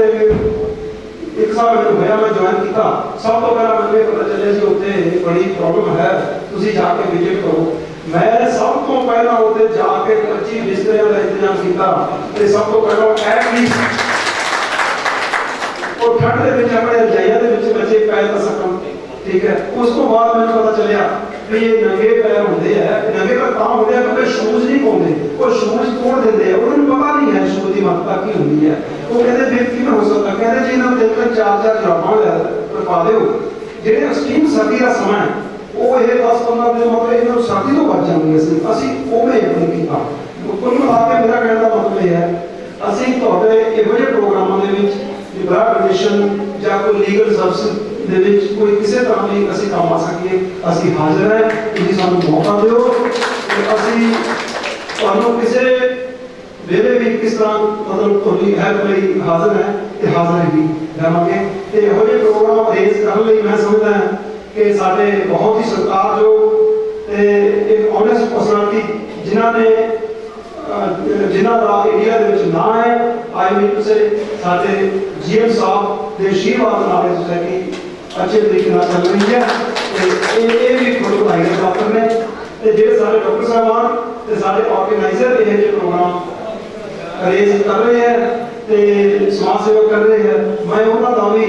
1 साल में होया मैं ज्वाइन किया, सब तो पहला मैंने पता चलिया सी उत्थे बड़ी प्रॉब्लम है, तुसी जाके विजिट करो। मैं सब तो पहला उत्थे जाके 25 बिस्तरियां का इंतजाम किया ते सब तो पहला एटलीस्ट और ठंड दे विच अपने रजाइयां दे विच बच्चे पैर ला सकन। ठीक है, उस तो बाद मैंने पता चलिया कि ये नंगे पैर होंगे है, नंगे पैर तां होंगे क्योंकि शूज नहीं पाउंदे, वो शूज तोड़ देंगे, उन्हें पता नहीं है शूज की महत्ता की होंगी है। वो कहते फिर किवें हो सकता, कहते जी इन्होंने 3-4 जुराबां पा दिओ, जेह्ड़े एक्सट्रीम सर्दी का समय वो ये 10-15 दिन मतलब इन्होंने सर्दी तो बच जाएंगे। असीं उवें यकीन कीता। कुल मिला के मेरा कहने का मतलब यह है, असीं तुहाडे इहो जिहे प्रोग्रामां दे विच ब्लड डोनेशन या कोई लीगल सर्विस ਦੇ ਵਿੱਚ ਕੋਈ ਕਿਸੇ ਤਰ੍ਹਾਂ ਵੀ ਅਸੀਂ ਕੰਮ ਆ ਸਕੀਏ ਅਸੀਂ ਹਾਜ਼ਰ ਹੈ ਤੁਸੀਂ ਸਾਨੂੰ ਮੌਕਾ ਦਿਓ ਕਿ ਅਸੀਂ ਤੁਹਾਨੂੰ ਕਿਸੇ ਵੇਲੇ ਵੀ ਕਿਸ ਤਰ੍ਹਾਂ ਮਤਲਬ ਤੁਹਾਡੀ ਹੈਲਪ ਲਈ ਹਾਜ਼ਰ ਹੈ ਤੇ ਹਾਜ਼ਰ ਹੀ ਰਹਾਂਗੇ ਤੇ ਇਹੋ ਜਿਹੇ ਪ੍ਰੋਗਰਾਮ ਅਰੇਂਜ ਕਰਨ ਲਈ ਮੈਂ ਸਮਝਦਾ ਹਾਂ ਕਿ ਸਾਡੇ ਬਹੁਤ ਹੀ ਸਤਿਕਾਰਯੋਗ ਤੇ ਇੱਕ ਓਨੈਸਟ ਪਰਸਨੈਲਿਟੀ ਜਿਨ੍ਹਾਂ ਦਾ ਇੰਡੀਆ ਦੇ ਵਿੱਚ ਨਾਂ ਹੈ ਆਈ ਮੀਨ ਟੂ ਸੇ ਸਾਡੇ ਜੀਐਮ ਸਾਹਿਬ ਦੇ ਆਸ਼ੀਰਵਾਦ ਨਾਲ ਇਹ ਸੁਸਾਇਟੀ अच्छे तरीके ਨਾਲ ਚੱਲ ਰਹੀ ਹੈ ਤੇ ਇਹ ਵੀ ਬਹੁਤ ਵਧਾਈ ਦੇ ਪਾਤਰ ਨੇ ਤੇ ਜਿਹੜੇ ਸਾਰੇ ਡਾਕਟਰ ਸਾਹਿਬਾਨ ਤੇ ਸਾਡੇ ਆਰਗੇਨਾਈਜ਼ਰ ਇਹ ਜਿਹੇ ਪ੍ਰੋਗਰਾਮ ਅਰੇਂਜ ਕਰ ਰਹੇ ਹੈ ਤੇ ਸਮਾਜ ਸੇਵਾ ਕਰ ਰਹੇ ਹੈ ਮੈਂ ਉਹਨਾਂ ਦਾ ਵੀ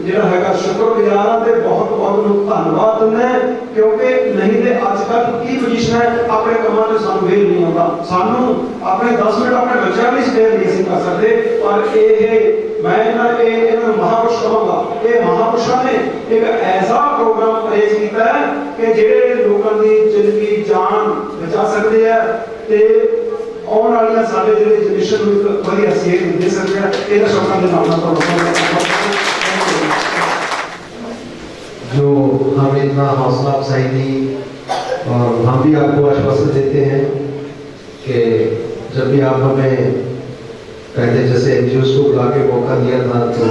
ਜਿਹੜਾ ਹੈਗਾ ਸ਼ੁਕਰਗੁਜ਼ਾਰ ਹਾਂ ਤੇ ਬਹੁਤ ਬਹੁਤ ਨੂੰ ਧੰਨਵਾਦ ਦਿੰਦਾ ਕਿਉਂਕਿ ਨਹੀਂ ਤੇ ਅੱਜ ਕੱਲ੍ਹ ਕੀ ਪੋਜੀਸ਼ਨ ਹੈ ਆਪਣੇ ਕੰਮਾਂ 'ਚ ਸਾਨੂੰ ਵੇਲ ਨਹੀਂ ਆਉਂਦਾ ਸਾਨੂੰ ਆਪਣੇ 10 ਮਿੰਟ ਆਪਣੇ ਬੱਚਿਆਂ ਲਈ ਸਪੇਅਰ ਨਹੀਂ ਅਸੀਂ ਕਰ ਸਕਦੇ ਪਰ ਇਹ ਮੈਂ ਇਹਨਾਂ ਨੂੰ ਮਹਾਪੁਰਸ਼ ਕਹਾਂਗਾ ਇਹ ਮਹਾਪੁਰਸ਼ਾਂ ਨੇ ਇੱਕ ਐਸਾ ਪ੍ਰੋਗਰਾਮ ਅਰੇਂਜ ਕੀਤਾ ਹੈ ਕਿ ਜਿਹੜੇ ਲੋਕਾਂ ਦੀ ਜ਼ਿੰਦਗੀ ਜਾਨ ਬਚਾ ਸਕਦੇ ਆ ਤੇ ਆਉਣ ਵਾਲੀਆਂ ਸਾਡੇ ਜਿਹੜੇ ਜਨਰੇਸ਼ਨ ਨੂੰ ਇੱਕ ਵਧੀਆ ਸੇਧ ਦੇ ਸਕਦੇ ਆ ਇਹਦਾ ਸ਼ੌਕਾਂ ਦੇ ਨਾਲ ਤੁਹਾਨੂੰ जो हमें इतना हौसला अफजाई दी और हम भी आपको आश्वासन देते हैं कि जब भी आप हमें पहले जैसे एनजीओ को बुला के मौका दिया था तो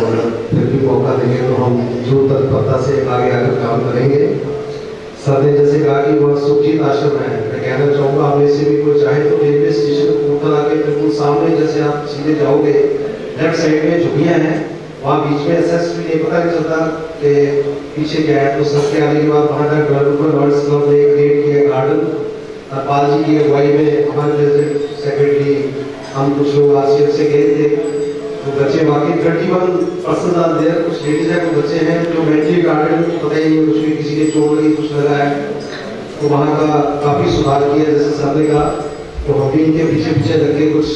फिर भी मौका देंगे तो हम जो तत्परता से आगे आकर काम करेंगे। सर ने जैसे कहा कि वह सुखजीत आश्रम है, मैं कहना चाहूँगा हमें से भी कोई चाहे तो रेलवे स्टेशन ऊपर आके बिल्कुल सामने जैसे आप सीधे जाओगे लेफ्ट साइड में झुगियाँ हैं वहाँ बीच में एसेस भी नहीं पता नहीं चलता कि पीछे क्या है तो सर के आने के बाद वहाँ का लॉर्ड्स क्लब ने क्रिएट किया गार्डन पाल जी की अगुवाई में हमारे प्रेसिडेंट सेक्रेटरी हम कुछ लोग आसिया से गए थे तो बच्चे वाकई 31% आर देयर कुछ लेडीज है कुछ बच्चे हैं जो मेंटली गार्डन पता ही नहीं कुछ भी किसी के चोट लगी कुछ लगा है तो वहाँ का काफ़ी सुधार किया जैसे सर ने कहा तो हम भी इनके पीछे पीछे लग के कुछ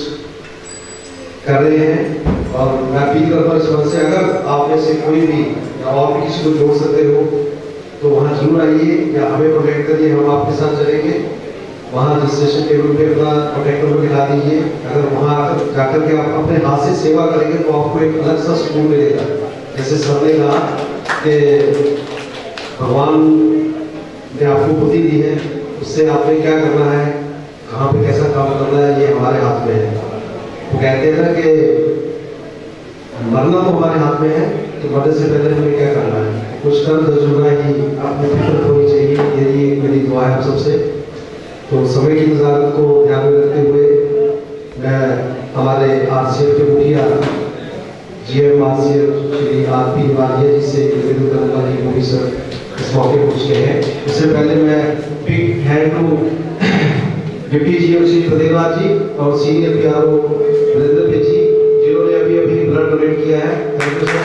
कर रहे हैं और मैं अपील करता हूँ इस वजह से अगर आप में से कोई भी या आप भी किसी को जोड़ सकते हो तो वहाँ जरूर आइए या हमें कॉन्टेक्ट करिए हम आपके साथ चलेंगे वहाँ रजिस्ट्रेशन टेबल पे अपना कॉन्टेक्ट नंबर लिखा दीजिए अगर वहाँ आकर जाकर के आप अपने हाथ से सेवा करेंगे तो आपको एक अलग सा सुकून मिलेगा जैसे सर ने कहा कि भगवान ने आपको बुद्धि दी है उससे आपने क्या करना है कहाँ पे कैसा काम करना है ये हमारे हाथ में है वो कहते हैं ना कि मरना तो हमारे हाथ में है तो मरने से पहले हमें क्या करना है कुछ कर तजुर्बा ही अपने फिक्र होनी चाहिए यही एक मेरी दुआ है आप सबसे तो समय की नज़ारत को ध्यान में रखते हुए मैं हमारे आरसीएफ के मुखिया GM RCF Shri RP Walia ji से निवेदन करूँगा कि वो भी सर इस मौके पर पूछते हैं इससे पहले मैं big hand to deputy GM Shri Pradevraj ji और सीनियर पीआरओ वीरेंद्र पे जी जिन्होंने अभी अभी ब्लड डोनेट किया है थैंक यू सर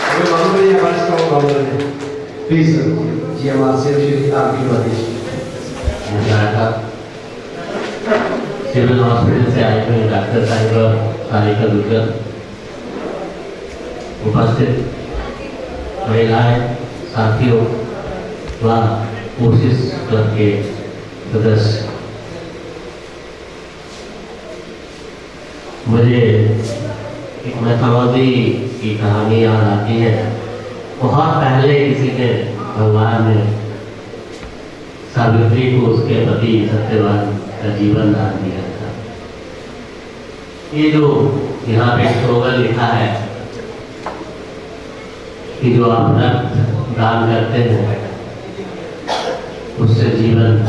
हमें मालूम नहीं हमारे स्टॉक काउंटर है please sir GM RCF Shri RP Walia ji civil hospital से आए हुए डॉक्टर साहिब और सारिका दुर्गन उपस्थित महिलाएं साथियों व कोशिश क्लब के सदस्य मुझे एक मैथोलॉजी की कहानी याद आती है बहुत पहले किसी ने भगवान ने सावित्री को उसके पति सत्यवान का जीवन दान दिया था। ये जो यहाँ पे स्लोगन लिखा है कि जो आप रक्त दान करते हैं उससे जीवन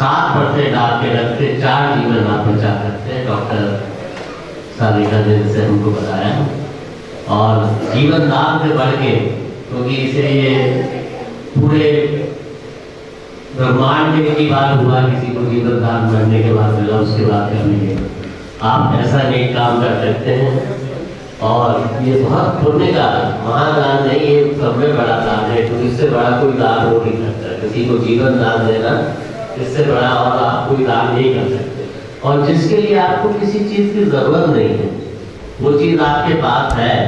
7 बढ़ते डाल के रखते 4 जीवन आप बचा करते हैं। डॉक्टर सारिका ने से हमको बताया और जीवन दान से बढ़ के क्योंकि इसे ये पूरे ब्रह्मांड में की बात हुआ किसी को जीवन दान मरने के बाद मिला उसके बाद क्या मिलेगा। आप ऐसा नेक काम कर सकते हैं और ये बहुत पुण्य का महादान नहीं ये सब में बड़ा दान है तो इससे बड़ा कोई दान हो नहीं सकता। किसी को जीवन दान देना इससे बड़ा और आप कोई दान नहीं कर सकते और जिसके लिए आपको किसी चीज़ की जरूरत नहीं है वो चीज़ आपके पास है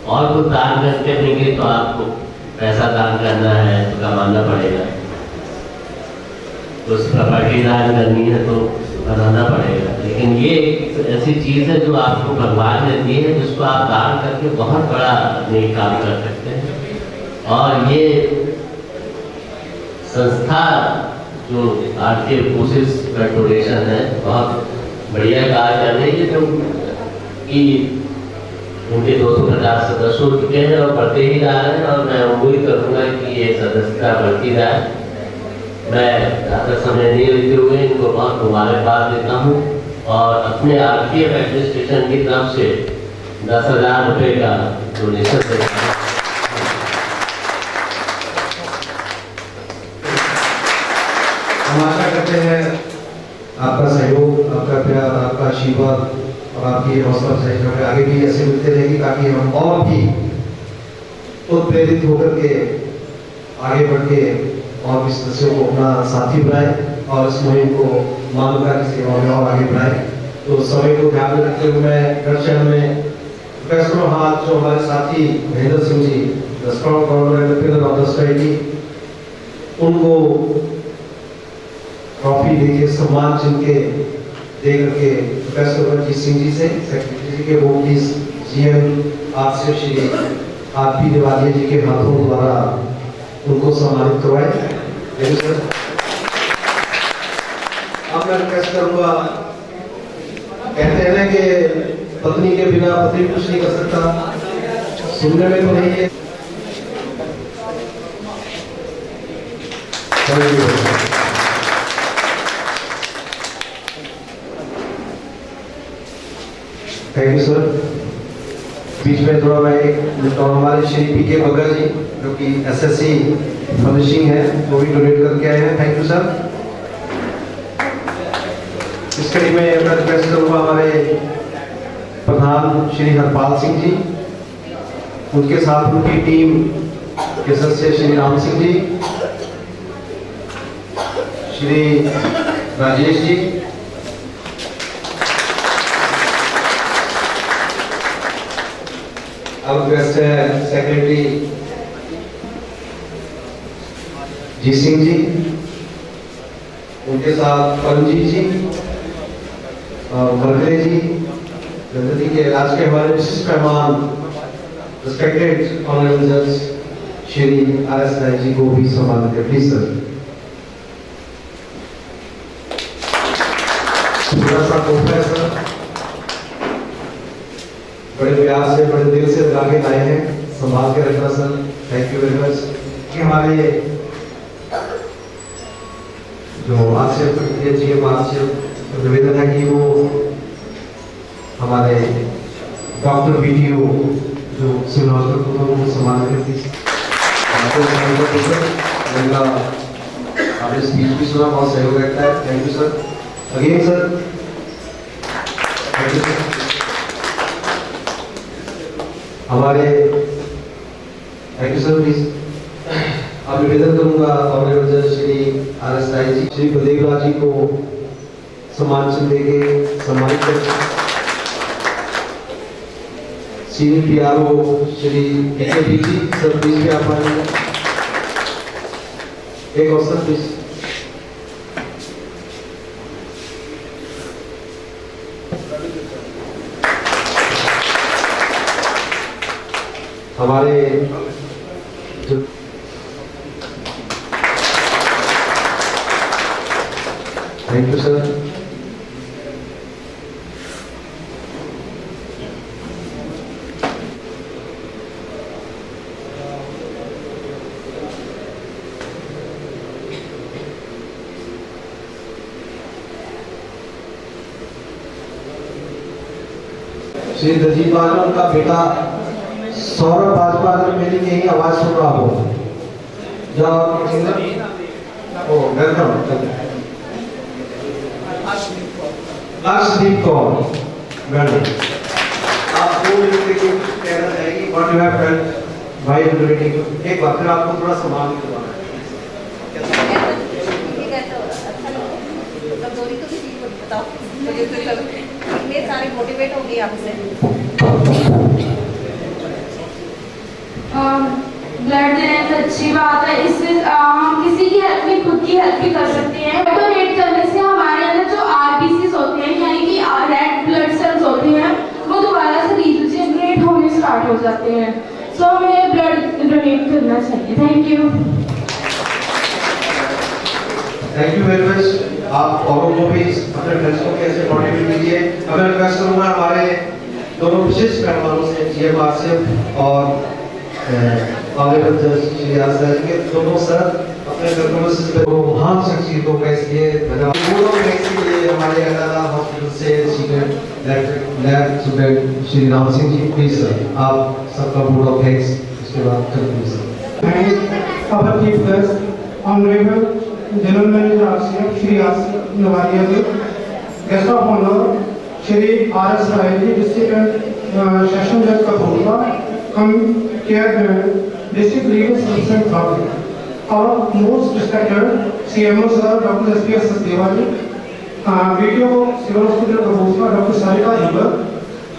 और कुछ दान करके देंगे तो आपको पैसा दान करना है तो कमाना पड़ेगा। तो प्रॉपर्टी दान करनी है तो बनाना पड़ेगा, लेकिन ये एक ऐसी चीज़ है जो आपको भगवान ने दी है, जिसको आप दान करके बहुत बड़ा नेक काम कर सकते हैं। और ये संस्था जो आरके फोर्सेस का डोनेशन है, बहुत बढ़िया कार्य कर रही है, जो कि उनके 250 सदस्य हो चुके हैं और बढ़ते ही जा रहे हैं, और मैं उम्मीद करूँगा कि ये सदस्यता बढ़ती जाए। मैं ज़्यादा समय नहीं लेते हुए इनको बहुत मुबारकबाद देता हूँ और अपने आरपीएफ एडमिनिस्ट्रेशन की तरफ से 10,000 रुपये का डोनेशन देता हूँ। हम आशा करते हैं आपका सहयोग, आपका प्यार, आपका आशीर्वाद और आपकी हौसला अफजाई हमें आगे भी ऐसे मिलते रहेगी, ताकि हम और भी उत्प्रेरित होकर के आगे बढ़ के और भी सदस्यों को अपना साथी बनाए और इस मुहिम को मानवता की सेवा में और आगे बढ़ाए। तो समय को ध्यान में रखते हुए मैं दर्शन में फैसलों हाथ जो हमारे साथी Mahendra Singh ji, the strong founder of the society, उनको ट्रॉफी देके सम्मान चिन्ह के दे करके प्रोफेसर रंजीत सिंह जी से, सेक्रेटरी जी के वो प्लीज जीएम आपसे श्री आरपी देवालिया जी के हाथों द्वारा उनको सम्मानित करवाए। अब मैं रिक्वेस्ट करूंगा, कहते हैं ना कि पत्नी के बिना पति कुछ नहीं कर सकता, सुनने में तो नहीं है। Thank you sir. बीच में थोड़ा मैं एक हमारे श्री पी के बग्गा जी जो कि एसएससी फर्निशिंग है, वो भी डोनेट करके आए हैं। Thank you sir. इस कड़ी में मैं रिक्वेस्ट करूँगा हमारे प्रधान श्री हरपाल सिंह जी, उनके साथ उनकी टीम के सदस्य श्री राम सिंह जी, श्री राजेश जी, अब गेस्ट है सेक्रेटरी जी सिंह जी, उनके साथ परमजीत जी और वर्गले जी, गणपति के आज के हमारे विशिष्ट मेहमान रिस्पेक्टेड ऑनरेबल जज श्री आर.एस. नायक जी को भी सम्मानित है। Please sir. थोड़ा सा तोहफा है सर, बड़े प्यार से बड़े दिल से लाके लाए हैं, संभाल के रखना sir. Thank you very much. कि हमारे जो आपसे जी से निवेदन है कि वो हमारे डॉक्टर वीडियो जो सिविल हॉस्पिटल को वो सम्मान करती आपने स्पीच भी सुना, बहुत सहयोग रहता है। Thank you sir. Again sir, thank you sir. हमारे थैंक यू सर। प्लीज अब निवेदन करूंगा ऑनरेबल जज श्री आर.एस. नायक जी, श्री बलदेव राज जी को सम्मान चिन्ह देके सम्मानित करें। Senior PRO Shri P ji sir, please भी आप आइए। एक अवसर प्लीज। हमारे जो thank you sir. Shri Daljeet Bhajpa उनका बेटा सौरभ भाजपा, अगर मेरी यही आवाज सुन रहा हो जाओ। ओ वेलकम। अर्शदीप कौर मैडम, आप 2 मिनट के लिए कहना चाहेंगी what you have felt while donating. एक बार फिर आपको थोड़ा सम्मान करवाना है। मैं सारे मोटिवेट हो गई आपसे। ब्लड देने से अच्छी बात है, इससे हम किसी की हेल्प भी, खुद की हेल्प भी कर सकते हैं। डोनेट करने से हमारे अंदर जो आरबीसी स्टार्ट हो जाते हैं। सो हमें ब्लड डोनेट करना चाहिए। Thank you. Thank you very much. आप औरों को भी अपने फ्रेंड्स को कैसे मोटिवेट कीजिए। अब मैं रिक्वेस्ट करूंगा हमारे दोनों विशिष्ट मेहमानों से जीएम आसिफ और ऑनरेबल जज श्री आसर के दोनों सर अपने परफॉर्मेंसेस पे महान शख्सियतों का इसलिए धन्यवाद। पूर्ण टैक्स के लिए हमारे अदाला हॉस्पिटल से senior lab student Shri Ram Singh ji, please sir आप सबका बोर्ड ऑफ थैंक्स इसके बाद करते हैं sir. our chief guest, Honorable General Manager RCF, Shri Asif Nawariya ji, guest of honor, Shri R.S. Rai ji, District Session Judge Kapurthala, come Chairman, District Legal Services Authority. Our most respected CMO Sir, Dr. S.P.S. Sachdeva ji, BDO Civil Hospital Kapurthala, Dr. Sarika Dugar,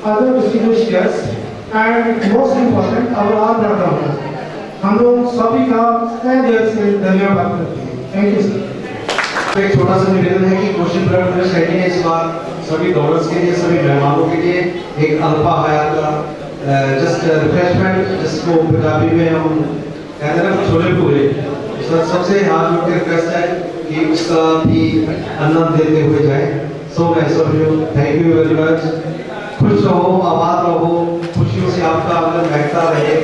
other distinguished guests, and most important, our all blood donors. हम लोग सभी का तहे दिल से धन्यवाद करते हैं। Thank you sir. एक छोटा सा निवेदन है कि कोशिश ब्लड सोसाइटी ने इस बार सभी डोनर्स के लिए, सभी मेहमानों के लिए एक अल्पाहार का जस्ट रिफ्रेशमेंट, जिसको पंजाबी में हम कहते हैं ना छोले भटूरे, सबसे हाथ जोड़ के रिक्वेस्ट है कि उसका भी आनंद देते हुए जाए। सो nice of you, thank you very much. खुश रहो, आबाद रहो, खुशियों से आपका आनंद महकता रहे।